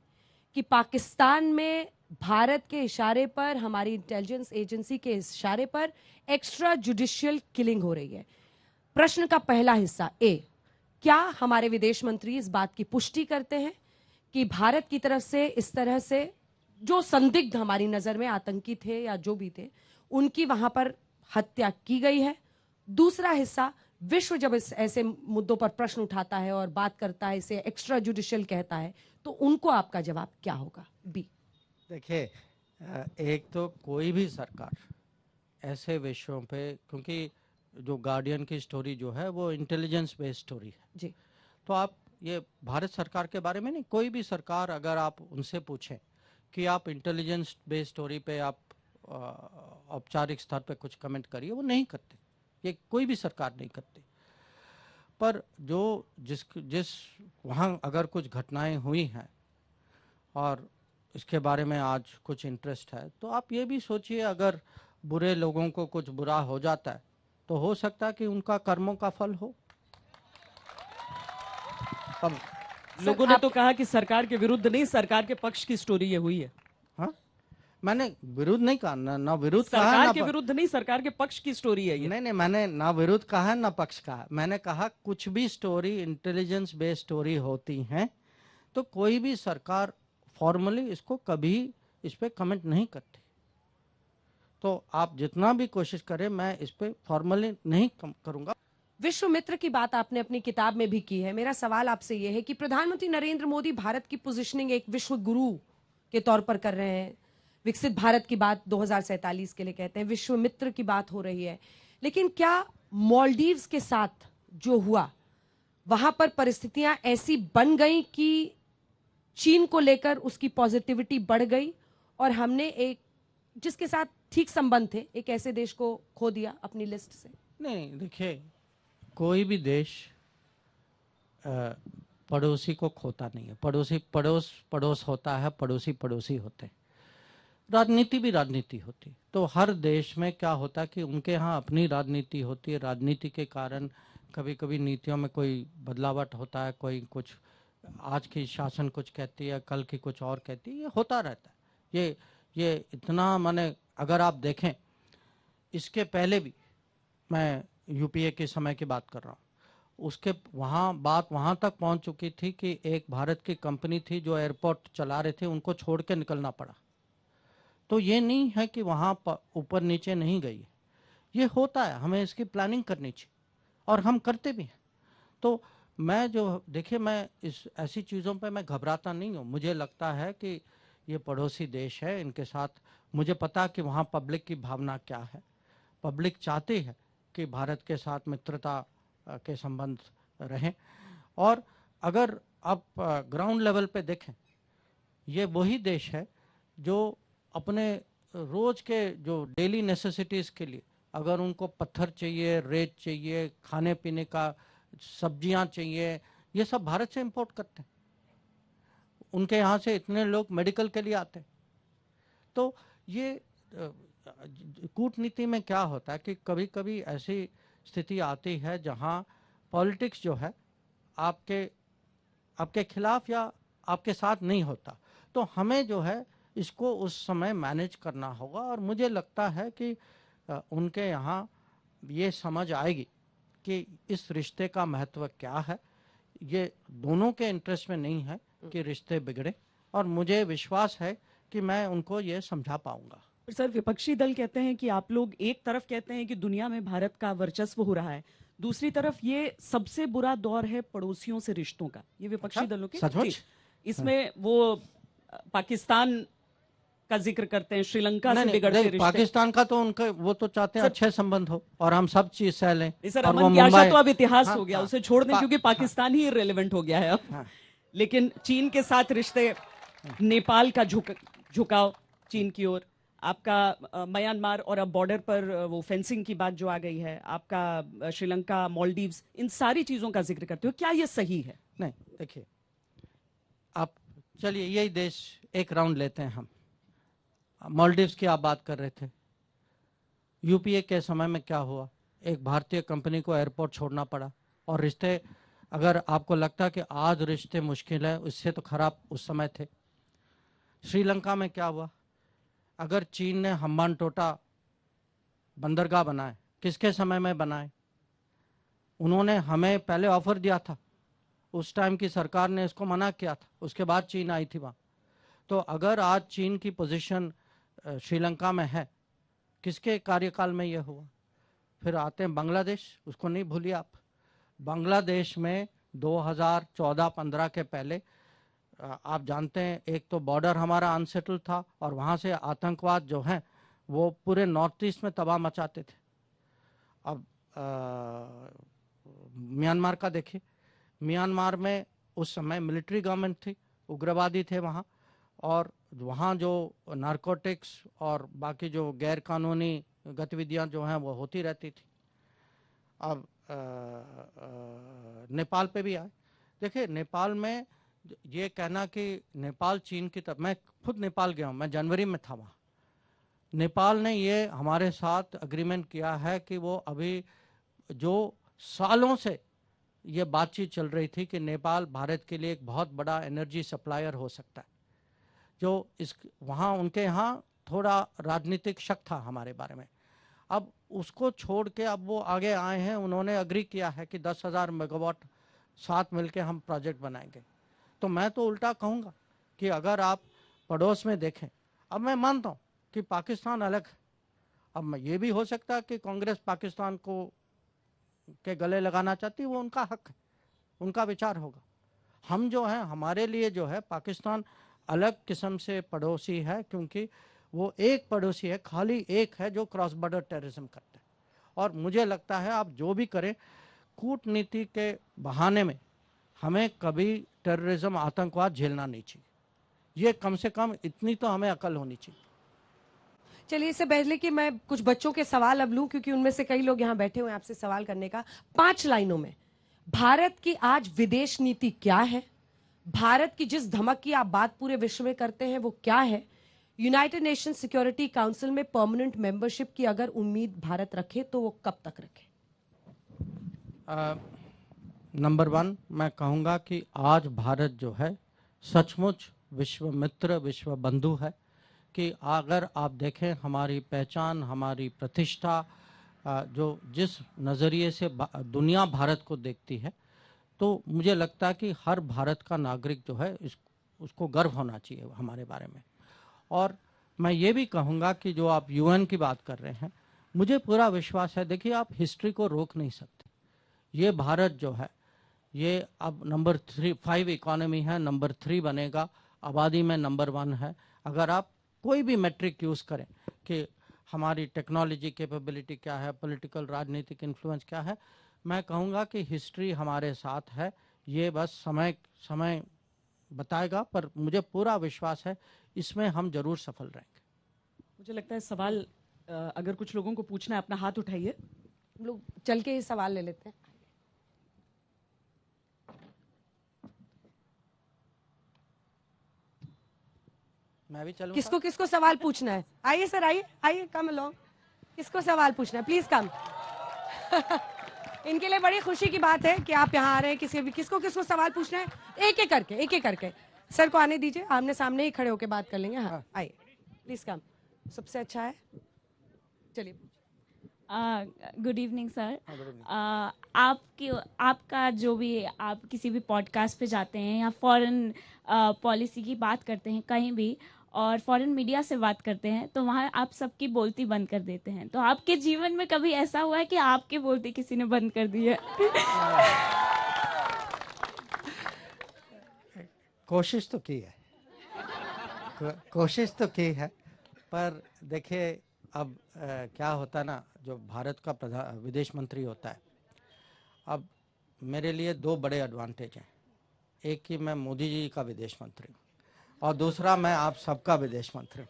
कि पाकिस्तान में भारत के इशारे पर, हमारी इंटेलिजेंस एजेंसी के इशारे पर एक्स्ट्रा जुडिशियल किलिंग हो रही है? प्रश्न का पहला हिस्सा ए, क्या हमारे विदेश मंत्री इस बात की पुष्टि करते हैं कि भारत की तरफ से इस तरह से जो संदिग्ध हमारी नजर में आतंकी थे या जो भी थे, उनकी वहां पर हत्या की गई है? दूसरा हिस्सा, विश्व जब इस ऐसे मुद्दों पर प्रश्न उठाता है और बात करता है, इसे एक्स्ट्रा जुडिशियल कहता है, तो उनको आपका जवाब क्या होगा? बी। देखिए, एक तो कोई भी सरकार ऐसे विषयों पे, क्योंकि जो गार्डियन की स्टोरी जो है वो इंटेलिजेंस बेस्ड स्टोरी है जी, तो आप ये भारत सरकार के बारे में नहीं, कोई भी सरकार अगर आप उनसे पूछें कि आप इंटेलिजेंस बेस्ड स्टोरी पे आप औपचारिक स्तर पे कुछ कमेंट करिए, वो नहीं करते, ये कोई भी सरकार नहीं करती। पर जो जिस वहाँ अगर कुछ घटनाएं हुई हैं और इसके बारे में आज कुछ इंटरेस्ट है, तो आप ये भी सोचिए अगर बुरे लोगों को कुछ बुरा हो जाता है तो हो सकता है कि उनका कर्मों का फल हो। अब लोगों ने तो कहा कि सरकार के विरुद्ध नहीं, सरकार के पक्ष की स्टोरी ये हुई है। हाँ, मैंने विरुद्ध नहीं कहा, ना विरुद्ध कहा सरकार ना के विरुद्ध नहीं, सरकार के पक्ष की स्टोरी है ये। नहीं, मैंने ना विरुद्ध कहा ना पक्ष कहा। मैंने कहा कुछ भी स्टोरी इंटेलिजेंस बेस्ड स्टोरी होती हैं तो कोई भी सरकार फॉर्मली इसको कभी इस पे कमेंट नहीं करती। तो आप जितना भी कोशिश करें मैं इस पे फॉर्मली नहीं करूंगा। विश्व मित्र की बात आपने अपनी किताब में भी की है। मेरा सवाल आपसे यह है कि प्रधानमंत्री नरेंद्र मोदी भारत की पोजीशनिंग एक विश्व गुरु के तौर पर कर रहे हैं, विकसित भारत की बात 2047 के लिए कहते हैं, विश्व मित्र की बात हो रही है, लेकिन क्या मालदीव्स के साथ जो हुआ वहां पर परिस्थितियां ऐसी बन गई कि चीन को लेकर उसकी पॉजिटिविटी बढ़ गई और हमने एक जिसके साथ ठीक संबंध थे एक ऐसे देश को खो दिया अपनी लिस्ट से? नहीं, देखिए कोई भी देश पड़ोसी को खोता नहीं है। पड़ोसी पड़ोस होता है, पड़ोसी पड़ोसी होते हैं। राजनीति भी राजनीति होती है। तो हर देश में क्या होता है कि उनके यहाँ अपनी राजनीति होती है। राजनीति के कारण कभी कभी नीतियों में कोई बदलावट होता है, कोई कुछ आज की शासन कुछ कहती है, कल की कुछ और कहती है, ये होता रहता है। ये इतना माने अगर आप देखें इसके पहले भी, मैं यूपीए के समय की बात कर रहा हूँ, उसके बात वहाँ तक पहुँच चुकी थी कि एक भारत की कंपनी थी जो एयरपोर्ट चला रहे थे, उनको छोड़ के निकलना पड़ा। तो ये नहीं है कि वहाँ ऊपर नीचे नहीं गई है, ये होता है। हमें इसकी प्लानिंग करनी चाहिए और हम करते भी हैं। तो मैं देखिए मैं इस ऐसी चीज़ों पे मैं घबराता नहीं हूँ। मुझे लगता है कि ये पड़ोसी देश है, इनके साथ मुझे पता कि वहाँ पब्लिक की भावना क्या है। पब्लिक चाहती है कि भारत के साथ मित्रता के संबंध रहें। और अगर आप ग्राउंड लेवल पे देखें, ये वही देश है जो अपने रोज के जो डेली नेसेसिटीज़ के लिए अगर उनको पत्थर चाहिए, रेत चाहिए, खाने पीने का सब्जियां चाहिए, ये सब भारत से इंपोर्ट करते हैं। उनके यहाँ से इतने लोग मेडिकल के लिए आते हैं। तो ये कूटनीति में क्या होता है कि कभी कभी ऐसी स्थिति आती है जहाँ पॉलिटिक्स जो है आपके खिलाफ या आपके साथ नहीं होता। तो हमें जो है इसको उस समय मैनेज करना होगा। और मुझे लगता है कि उनके यहाँ ये समझ आएगी कि इस रिश्ते का महत्व क्या है। ये दोनों के इंटरेस्ट में नहीं है कि रिश्ते बिगड़े, और मुझे विश्वास है कि मैं उनको ये समझा पाऊंगा। सर, विपक्षी दल कहते हैं कि आप लोग एक तरफ कहते हैं कि दुनिया में भारत का वर्चस्व हो रहा है, दूसरी तरफ ये सबसे बुरा दौर है पड़ोसियों से रिश्तों का। ये विपक्षी दलों के सचमुच इसमें वो पाकिस्तान का जिक्र करते हैं, श्रीलंका से बिगड़ते रिश्ते। पाकिस्तान का तो उनका वो तो चाहते हैं अच्छे संबंध हो और हम सब चीज सह लें। सर, अमन की आशा तो अब इतिहास हो गया, उसे छोड़ दें क्योंकि पाकिस्तान ही इररिलेवेंट हो गया है अब। लेकिन चीन के साथ रिश्ते, नेपाल का झुकाव चीन की ओर, आपका म्यांमार और अब बॉर्डर पर वो फेंसिंग की बात जो आ गई है, आपका श्रीलंका, मालदीव्स, इन सारी चीजों का जिक्र करते हो, क्या ये सही है? नहीं, देखिए आप चलिए यही देश एक राउंड लेते हैं हम। मालदीव्स की आप बात कर रहे थे। यूपीए के समय में क्या हुआ, एक भारतीय कंपनी को एयरपोर्ट छोड़ना पड़ा। और रिश्ते, अगर आपको लगता कि आज रिश्ते मुश्किल है, उससे तो खराब उस समय थे। श्रीलंका में क्या हुआ, अगर चीन ने हम्बानटोटा बंदरगाह बनाए, किसके समय में बनाए? उन्होंने हमें पहले ऑफर दिया था, उस टाइम की सरकार ने इसको मना किया था, उसके बाद चीन आई थी वहाँ। तो अगर आज चीन की पोजीशन श्रीलंका में है, किसके कार्यकाल में यह हुआ? फिर आते हैं बांग्लादेश, उसको नहीं भूलिए आप। बांग्लादेश में 2014-15 के पहले आप जानते हैं, एक तो बॉर्डर हमारा अनसेटल था और वहाँ से आतंकवाद जो है वो पूरे नॉर्थ ईस्ट में तबाह मचाते थे। अब म्यांमार का देखिए, म्यांमार में उस समय मिलिट्री गवर्नमेंट थी, उग्रवादी थे वहाँ, और वहाँ जो नारकोटिक्स और बाकी जो गैर कानूनी गतिविधियाँ जो हैं वो होती रहती थी। अब नेपाल पे भी आए। देखिए नेपाल में ये कहना कि नेपाल चीन की तरफ, मैं खुद नेपाल गया हूँ, मैं जनवरी में था वहाँ। नेपाल ने ये हमारे साथ अग्रीमेंट किया है कि वो अभी जो सालों से ये बातचीत चल रही थी कि नेपाल भारत के लिए एक बहुत बड़ा एनर्जी सप्लायर हो सकता है, जो इस वहाँ उनके यहाँ थोड़ा राजनीतिक शक था हमारे बारे में। अब उसको छोड़ के अब वो आगे आए हैं, उन्होंने अग्री किया है कि 10,000 मेगावाट साथ मिलके हम प्रोजेक्ट बनाएंगे। तो मैं तो उल्टा कहूँगा कि अगर आप पड़ोस में देखें, अब मैं मानता हूँ कि पाकिस्तान अलग है, अब ये भी हो सकता है कि कांग्रेस पाकिस्तान को के गले लगाना चाहती है, वो उनका हक है, उनका विचार होगा। हम जो है, हमारे लिए जो है पाकिस्तान अलग किस्म से पड़ोसी है, क्योंकि वो एक पड़ोसी है, खाली एक है जो क्रॉस बॉर्डर टेररिज्म करते हैं। और मुझे लगता है आप जो भी करें, कूटनीति के बहाने में हमें कभी टेररिज्म, आतंकवाद झेलना नहीं चाहिए। ये कम से कम इतनी तो हमें अकल होनी चाहिए। चलिए, इससे पहले कि मैं कुछ बच्चों के सवाल अब लूं, क्योंकि उनमें से कई लोग यहाँ बैठे हुए हैं आपसे सवाल करने का, 5 लाइनों में भारत की आज विदेश नीति क्या है? भारत की जिस धमक की आप बात पूरे विश्व में करते हैं वो क्या है? यूनाइटेड नेशन सिक्योरिटी काउंसिल में परमानेंट मेंबरशिप की अगर उम्मीद भारत रखे तो वो कब तक रखे? नंबर 1 मैं कहूँगा कि आज भारत जो है सचमुच विश्व मित्र, विश्व बंधु है। कि अगर आप देखें हमारी पहचान, हमारी प्रतिष्ठा, जो जिस नज़रिए से दुनिया भारत को देखती है, तो मुझे लगता है कि हर भारत का नागरिक जो है उसको गर्व होना चाहिए हमारे बारे में। और मैं ये भी कहूँगा कि जो आप यूएन की बात कर रहे हैं, मुझे पूरा विश्वास है, देखिए आप हिस्ट्री को रोक नहीं सकते। ये भारत जो है ये अब नंबर 5 इकोनॉमी है, नंबर 3 बनेगा, आबादी में नंबर 1 है। अगर आप कोई भी मेट्रिक यूज़ करें कि हमारी टेक्नोलॉजी कैपेबिलिटी क्या है, पॉलिटिकल राजनीतिक इन्फ्लुएंस क्या है, मैं कहूँगा कि हिस्ट्री हमारे साथ है। ये बस समय बताएगा, पर मुझे पूरा विश्वास है इसमें हम जरूर सफल रहेंगे। मुझे लगता है सवाल अगर कुछ लोगों को पूछना है, अपना हाथ उठाइए, हम लोग चल के ही सवाल ले लेते हैं। मैं भी चलूं? किसको किसको सवाल पूछना है? आइए सर, आइए आइए, कम अलोंग। किसको सवाल पूछना है? Please come. इनके लिए बड़ी खुशी की बात है कि आप यहाँ आ रहे हैं। किसको किसको सवाल पूछना है? एक एक करके सर को आने दीजिए, आमने सामने ही खड़े होके बात कर लेंगे। हाँ आइए, प्लीज कम। सबसे अच्छा है, चलिए। Good evening sir. आपका जो भी, आप किसी भी पॉडकास्ट पे जाते हैं या फॉरेन पॉलिसी की बात करते हैं कहीं भी, और फॉरेन मीडिया से बात करते हैं, तो वहाँ आप सबकी बोलती बंद कर देते हैं। तो आपके जीवन में कभी ऐसा हुआ है कि आपकी बोलती किसी ने बंद कर दी है? कोशिश तो की है, कोशिश तो की है, पर देखिए अब क्या होता है ना, जो भारत का विदेश मंत्री होता है, अब मेरे लिए 2 बड़े एडवांटेज हैं। एक कि मैं मोदी जी का विदेश मंत्री हूँ, और दूसरा मैं आप सबका विदेश मंत्री हूँ।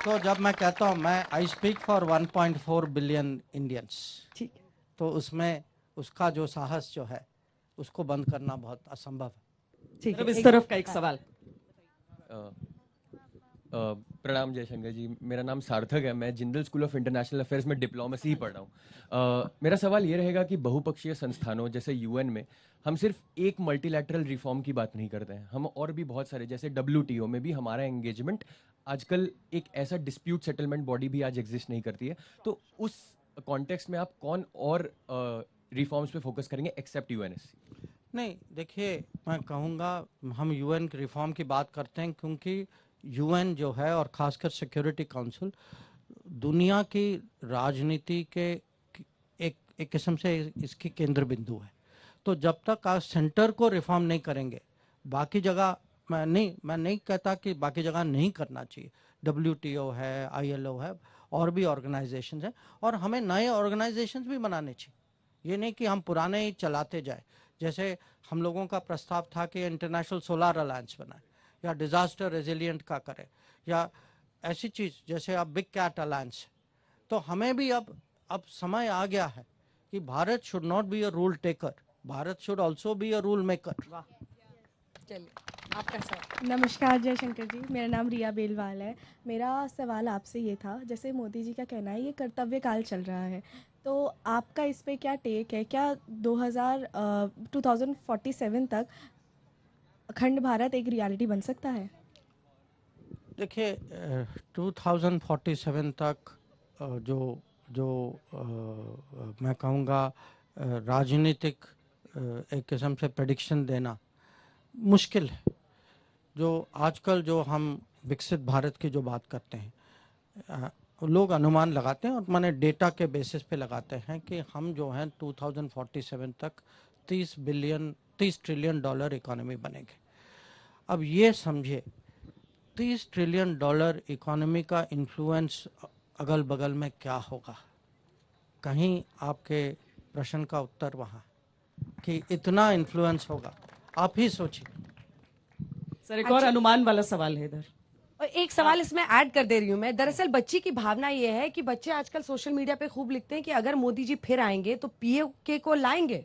तो जब मैं कहता हूँ मैं I speak for 1.4 billion Indians, ठीक, तो उसमें उसका जो साहस जो है उसको बंद करना बहुत असंभव है। ठीक है। इस तरफ का एक सवाल। प्रणाम जयशंकर जी, मेरा नाम सार्थक है, मैं Jindal school of international affairs में डिप्लोमेसी ही पढ़ रहा हूँ। मेरा सवाल ये रहेगा कि बहुपक्षीय संस्थानों जैसे यूएन में हम सिर्फ एक मल्टीलैटरल रिफॉर्म की बात नहीं करते हैं, हम और भी बहुत सारे, जैसे WTO में भी हमारा एंगेजमेंट, आजकल एक ऐसा डिस्प्यूट सेटलमेंट बॉडी भी आज एग्जिस्ट नहीं करती है। तो उस कॉन्टेक्स्ट में आप कौन और रिफॉर्म्स पे फोकस करेंगे एक्सेप्ट यूएनएससी? नहीं, देखिए मैं कहूँगा हम यूएन की रिफॉर्म की बात करते हैं क्योंकि यूएन जो है, और खासकर सिक्योरिटी काउंसिल, दुनिया की राजनीति के एक किस्म से इसकी केंद्र बिंदु है। तो जब तक आप सेंटर को रिफॉर्म नहीं करेंगे, बाकी जगह मैं नहीं कहता कि बाकी जगह नहीं करना चाहिए। WTO है, ILO है, और भी ऑर्गेनाइजेशंस हैं, और हमें नए ऑर्गेनाइजेशंस भी बनाने चाहिए। ये नहीं कि हम पुराने ही चलाते जाए। जैसे हम लोगों का प्रस्ताव था कि इंटरनेशनल सोलर अलायंस बनाए, या डिजास्टर रेजिलिएंट का करें, या ऐसी चीज जैसे अब बिग कैट अलायंस। तो हमें भी अब समय आ गया है कि Bharat should not be a rule taker, Bharat should also be a rule maker. चलिए, आपका सवाल। नमस्कार जयशंकर जी, मेरा नाम रिया बेलवाल है। मेरा सवाल आपसे ये था, जैसे मोदी जी का कहना है ये कर्तव्य काल चल रहा है, तो आपका इस पे क्या टेक है? क्या 2047 तक अखंड भारत एक रियलिटी बन सकता है? देखिए 2047 तक जो जो मैं कहूँगा राजनीतिक एक किस्म से प्रेडिक्शन देना मुश्किल है। जो आजकल जो हम विकसित भारत की जो बात करते हैं लोग अनुमान लगाते हैं और माने डेटा के बेसिस पे लगाते हैं कि हम जो हैं 2047 तक 30 ट्रिलियन डॉलर इकोनॉमी बनेंगे। अब ये समझिए 30 ट्रिलियन डॉलर इकोनॉमी का इन्फ्लुएंस अगल बगल में क्या होगा। कहीं आपके प्रश्न का उत्तर वहाँ कि इतना इन्फ्लुएंस होगा, आप ही सोचिए। सर एक और अनुमान वाला सवाल है इधर। और एक सवाल इसमें ऐड कर दे रही हूँ मैं। दरअसल बच्ची की भावना ये है कि बच्चे आजकल सोशल मीडिया पे खूब लिखते हैं कि अगर मोदी जी फिर आएंगे तो पीएके को लाएंगे।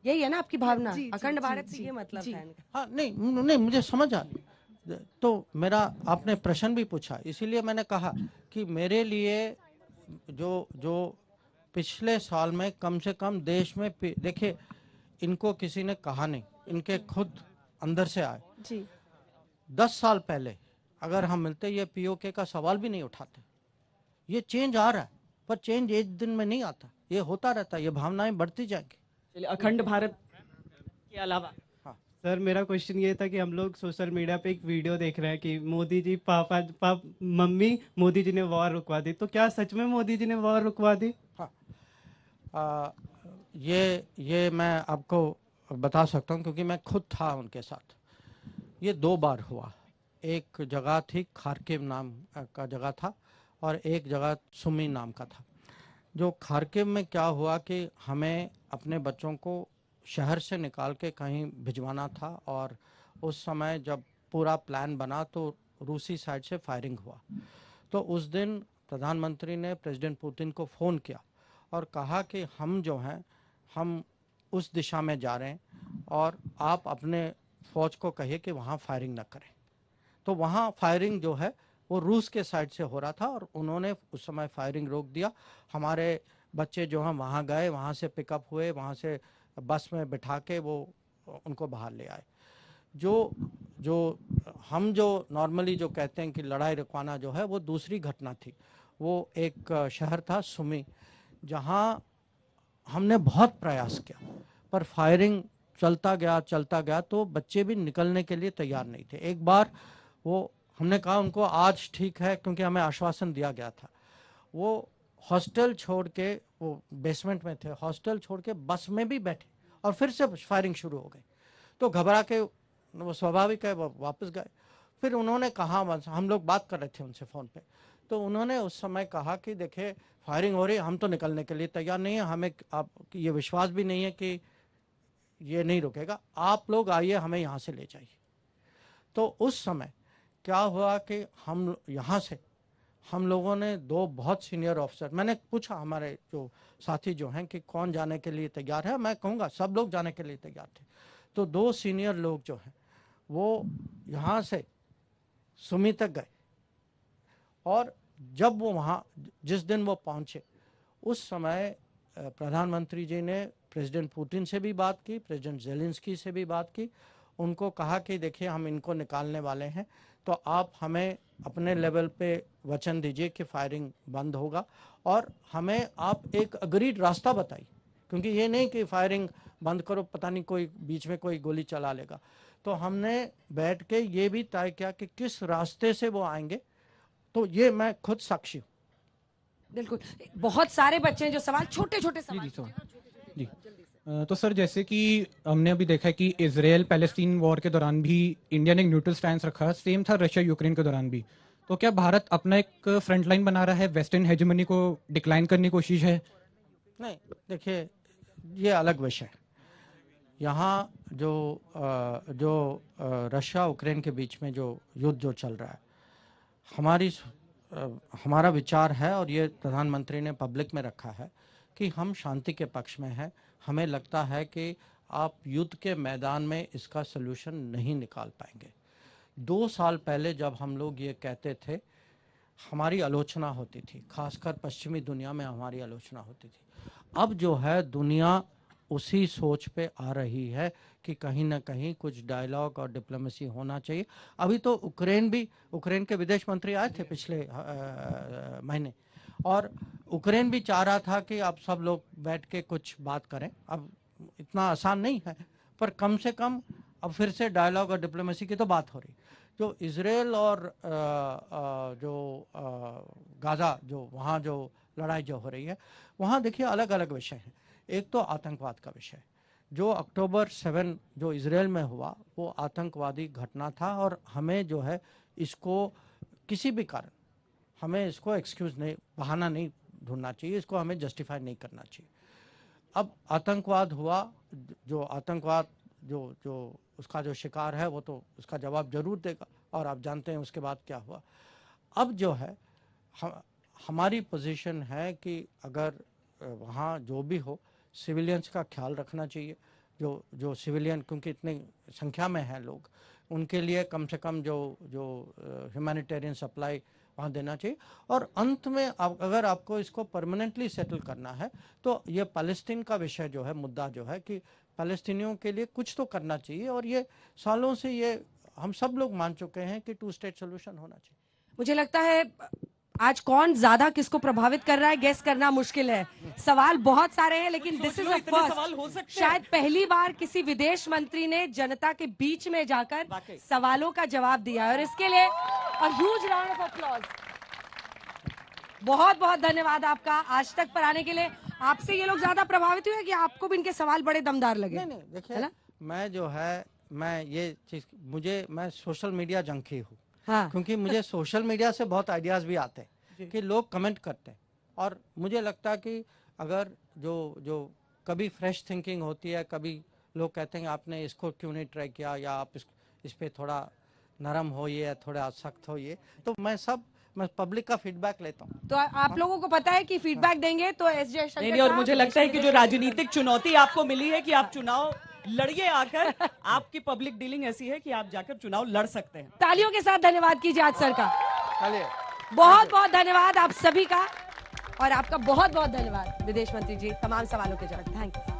यही है ना आपकी भावना? जी, जी, अखंड जी, भारत से जी, ये मतलब जी। है इनका। हाँ नहीं मुझे समझ आ रही। तो मेरा आपने प्रश्न भी पूछा, इसीलिए मैंने कहा कि मेरे लिए जो पिछले साल में कम से कम देश में देखिए इनको किसी ने कहा नहीं, इनके खुद अंदर से आए। जी 10 साल पहले अगर हम मिलते ये पीओके का सवाल भी नहीं उठाते। ये चेंज आ रहा है पर चेंज एक दिन में नहीं आता, ये होता रहता है, ये भावनाएं बढ़ती जाएंगी। चलिए अखंड भारत के अलावा सर मेरा क्वेश्चन ये था कि हम लोग सोशल मीडिया पे एक वीडियो देख रहे हैं कि मोदी जी मम्मी मोदी जी ने वॉर रुकवा दी, तो क्या सच में मोदी जी ने वॉर रुकवा दी? हाँ ये मैं आपको बता सकता हूँ क्योंकि मैं खुद था उनके साथ। ये 2 बार हुआ। एक जगह थी खार्किव नाम का जगह था और एक जगह सुमी नाम का था। जो खार्किव में क्या हुआ कि हमें अपने बच्चों को शहर से निकाल के कहीं भिजवाना था और उस समय जब पूरा प्लान बना तो रूसी साइड से फायरिंग हुआ। तो उस दिन प्रधानमंत्री ने प्रेसिडेंट पुतिन को फ़ोन किया और कहा कि हम जो हैं हम उस दिशा में जा रहे हैं और आप अपने फ़ौज को कहिए कि वहाँ फायरिंग न करें। तो वहाँ फायरिंग जो है वो रूस के साइड से हो रहा था और उन्होंने उस समय फायरिंग रोक दिया। हमारे बच्चे जो हैं वहाँ गए, वहाँ से पिकअप हुए, वहाँ से बस में बिठा के वो उनको बाहर ले आए। जो हम जो नॉर्मली जो कहते हैं कि लड़ाई रुकवाना जो है वो दूसरी घटना थी। वो एक शहर था सुमी, जहाँ हमने बहुत प्रयास किया पर फायरिंग चलता गया तो बच्चे भी निकलने के लिए तैयार नहीं थे। एक बार वो हमने कहा उनको आज ठीक है क्योंकि हमें आश्वासन दिया गया था। वो हॉस्टल छोड़ के, वो बेसमेंट में थे, हॉस्टल छोड़ के बस में भी बैठे और फिर से फायरिंग शुरू हो गई। तो घबरा के वो स्वाभाविक है वो वापस गए। फिर उन्होंने कहा, हम लोग बात कर रहे थे उनसे फ़ोन पे, तो उन्होंने उस समय कहा कि देखिए फायरिंग हो रही है, हम तो निकलने के लिए तैयार नहीं है, हमें आप ये विश्वास भी नहीं है कि ये नहीं रुकेगा, आप लोग आइए हमें यहाँ से ले जाइए। तो उस समय क्या हुआ कि हम यहाँ से हम लोगों ने 2 बहुत सीनियर ऑफिसर, मैंने पूछा हमारे जो साथी जो हैं कि कौन जाने के लिए तैयार है, मैं कहूँगा सब लोग जाने के लिए तैयार थे। तो 2 सीनियर लोग जो हैं वो यहाँ से सुमी तक गए और जब वो वहाँ जिस दिन वो पहुँचे उस समय प्रधानमंत्री जी ने प्रेसिडेंट पुतिन से भी बात की, प्रेसिडेंट ज़ेलेंस्की से भी बात की, उनको कहा कि देखिए हम इनको निकालने वाले हैं तो आप हमें अपने लेवल पे वचन दीजिए कि फायरिंग बंद होगा और हमें आप एक अग्रीड रास्ता बताइए, क्योंकि ये नहीं कि फायरिंग बंद करो पता नहीं कोई बीच में कोई गोली चला लेगा। तो हमने बैठ के ये भी तय किया कि किस रास्ते से वो आएंगे। तो ये मैं खुद साक्षी हूँ। बिल्कुल, बहुत सारे बच्चे हैं जो सवाल छोटे छोटे सवाल जी तो सर जैसे कि हमने अभी देखा है कि इजराइल पैलेस्टीन वॉर के दौरान भी इंडिया ने एक न्यूट्रल स्टैंड रखा, सेम था रशिया यूक्रेन के दौरान भी। तो क्या भारत अपना एक फ्रंट लाइन बना रहा है, वेस्टर्न हेजेमनी को डिक्लाइन करने की कोशिश है? नहीं, देखिए ये अलग विषय। यहाँ जो रशिया यूक्रेन के बीच में जो युद्ध जो चल रहा है, हमारा विचार है और ये प्रधानमंत्री ने पब्लिक में रखा है कि हम शांति के पक्ष में हैं। हमें लगता है कि आप युद्ध के मैदान में इसका सलूशन नहीं निकाल पाएंगे। 2 साल पहले जब हम लोग ये कहते थे हमारी आलोचना होती थी, खासकर पश्चिमी दुनिया में हमारी आलोचना होती थी। अब जो है दुनिया उसी सोच पे आ रही है कि कहीं ना कहीं कुछ डायलॉग और डिप्लोमेसी होना चाहिए। अभी तो यूक्रेन के विदेश मंत्री आए थे पिछले महीने, और यूक्रेन भी चाह रहा था कि आप सब लोग बैठ के कुछ बात करें। अब इतना आसान नहीं है, पर कम से कम अब फिर से डायलॉग और डिप्लोमेसी की तो बात हो रही। जो इजराइल और गाज़ा जो वहाँ जो लड़ाई जो हो रही है, वहाँ देखिए अलग अलग विषय हैं। एक तो आतंकवाद का विषय, जो अक्टूबर 7 जो इजराइल में हुआ वो आतंकवादी घटना था, और हमें जो है इसको किसी भी कारण हमें इसको एक्सक्यूज नहीं, बहाना नहीं ढूंढना चाहिए, इसको हमें जस्टिफाई नहीं करना चाहिए। अब आतंकवाद हुआ, जो आतंकवाद जो उसका जो शिकार है वो तो उसका जवाब जरूर देगा, और आप जानते हैं उसके बाद क्या हुआ। अब जो है हमारी पोजीशन है कि अगर वहाँ जो भी हो सिविलियंस का ख्याल रखना चाहिए, जो सिविलियन, क्योंकि इतने संख्या में हैं लोग, उनके लिए कम से कम जो ह्यूमैनिटेरियन सप्लाई वहाँ देना चाहिए। और अंत में अगर आपको इसको परमानेंटली सेटल करना है तो ये पैलेस्टीन का विषय जो है, मुद्दा जो है कि पैलेस्टीनियों के लिए कुछ तो करना चाहिए, और ये सालों से ये हम सब लोग मान चुके हैं कि 2 स्टेट सोल्यूशन होना चाहिए। मुझे लगता है आज कौन ज्यादा किसको प्रभावित कर रहा है गेस करना मुश्किल है। सवाल बहुत सारे हैं, लेकिन दिस इज अ फर्स्ट। शायद पहली बार किसी विदेश मंत्री ने जनता के बीच में जाकर सवालों का जवाब दिया, और इसके लिए a huge round of applause. बहुत बहुत धन्यवाद आपका आज तक पर आने के लिए। आपसे ये लोग ज्यादा प्रभावित हुए कि आपको भी इनके सवाल बड़े दमदार लगे? नहीं, देखिए मैं जो है ये चीज, मैं सोशल मीडिया जंकी हूँ। हाँ। क्योंकि मुझे सोशल मीडिया से बहुत आइडियाज भी आते हैं कि लोग कमेंट करते हैं, और मुझे लगता है कि अगर जो कभी फ्रेश थिंकिंग होती है, कभी लोग कहते हैं आपने इसको क्यों नहीं ट्राई किया, या आप इस पे थोड़ा नरम होइए, थोड़ा सख्त होइए, तो मैं पब्लिक का फीडबैक लेता हूँ। तो आप लोगों को पता है कि फीडबैक देंगे तो एस जयशंकर नहीं, और मुझे लगता है कि जो राजनीतिक चुनौती आपको मिली है कि आप चुनाव लड़िए आकर, आपकी पब्लिक डीलिंग ऐसी है कि आप जाकर चुनाव लड़ सकते हैं। तालियों के साथ धन्यवाद कीजिए आज सर का। बहुत बहुत धन्यवाद आप सभी का, और आपका बहुत बहुत धन्यवाद विदेश मंत्री जी तमाम सवालों के जवाब। Thank you.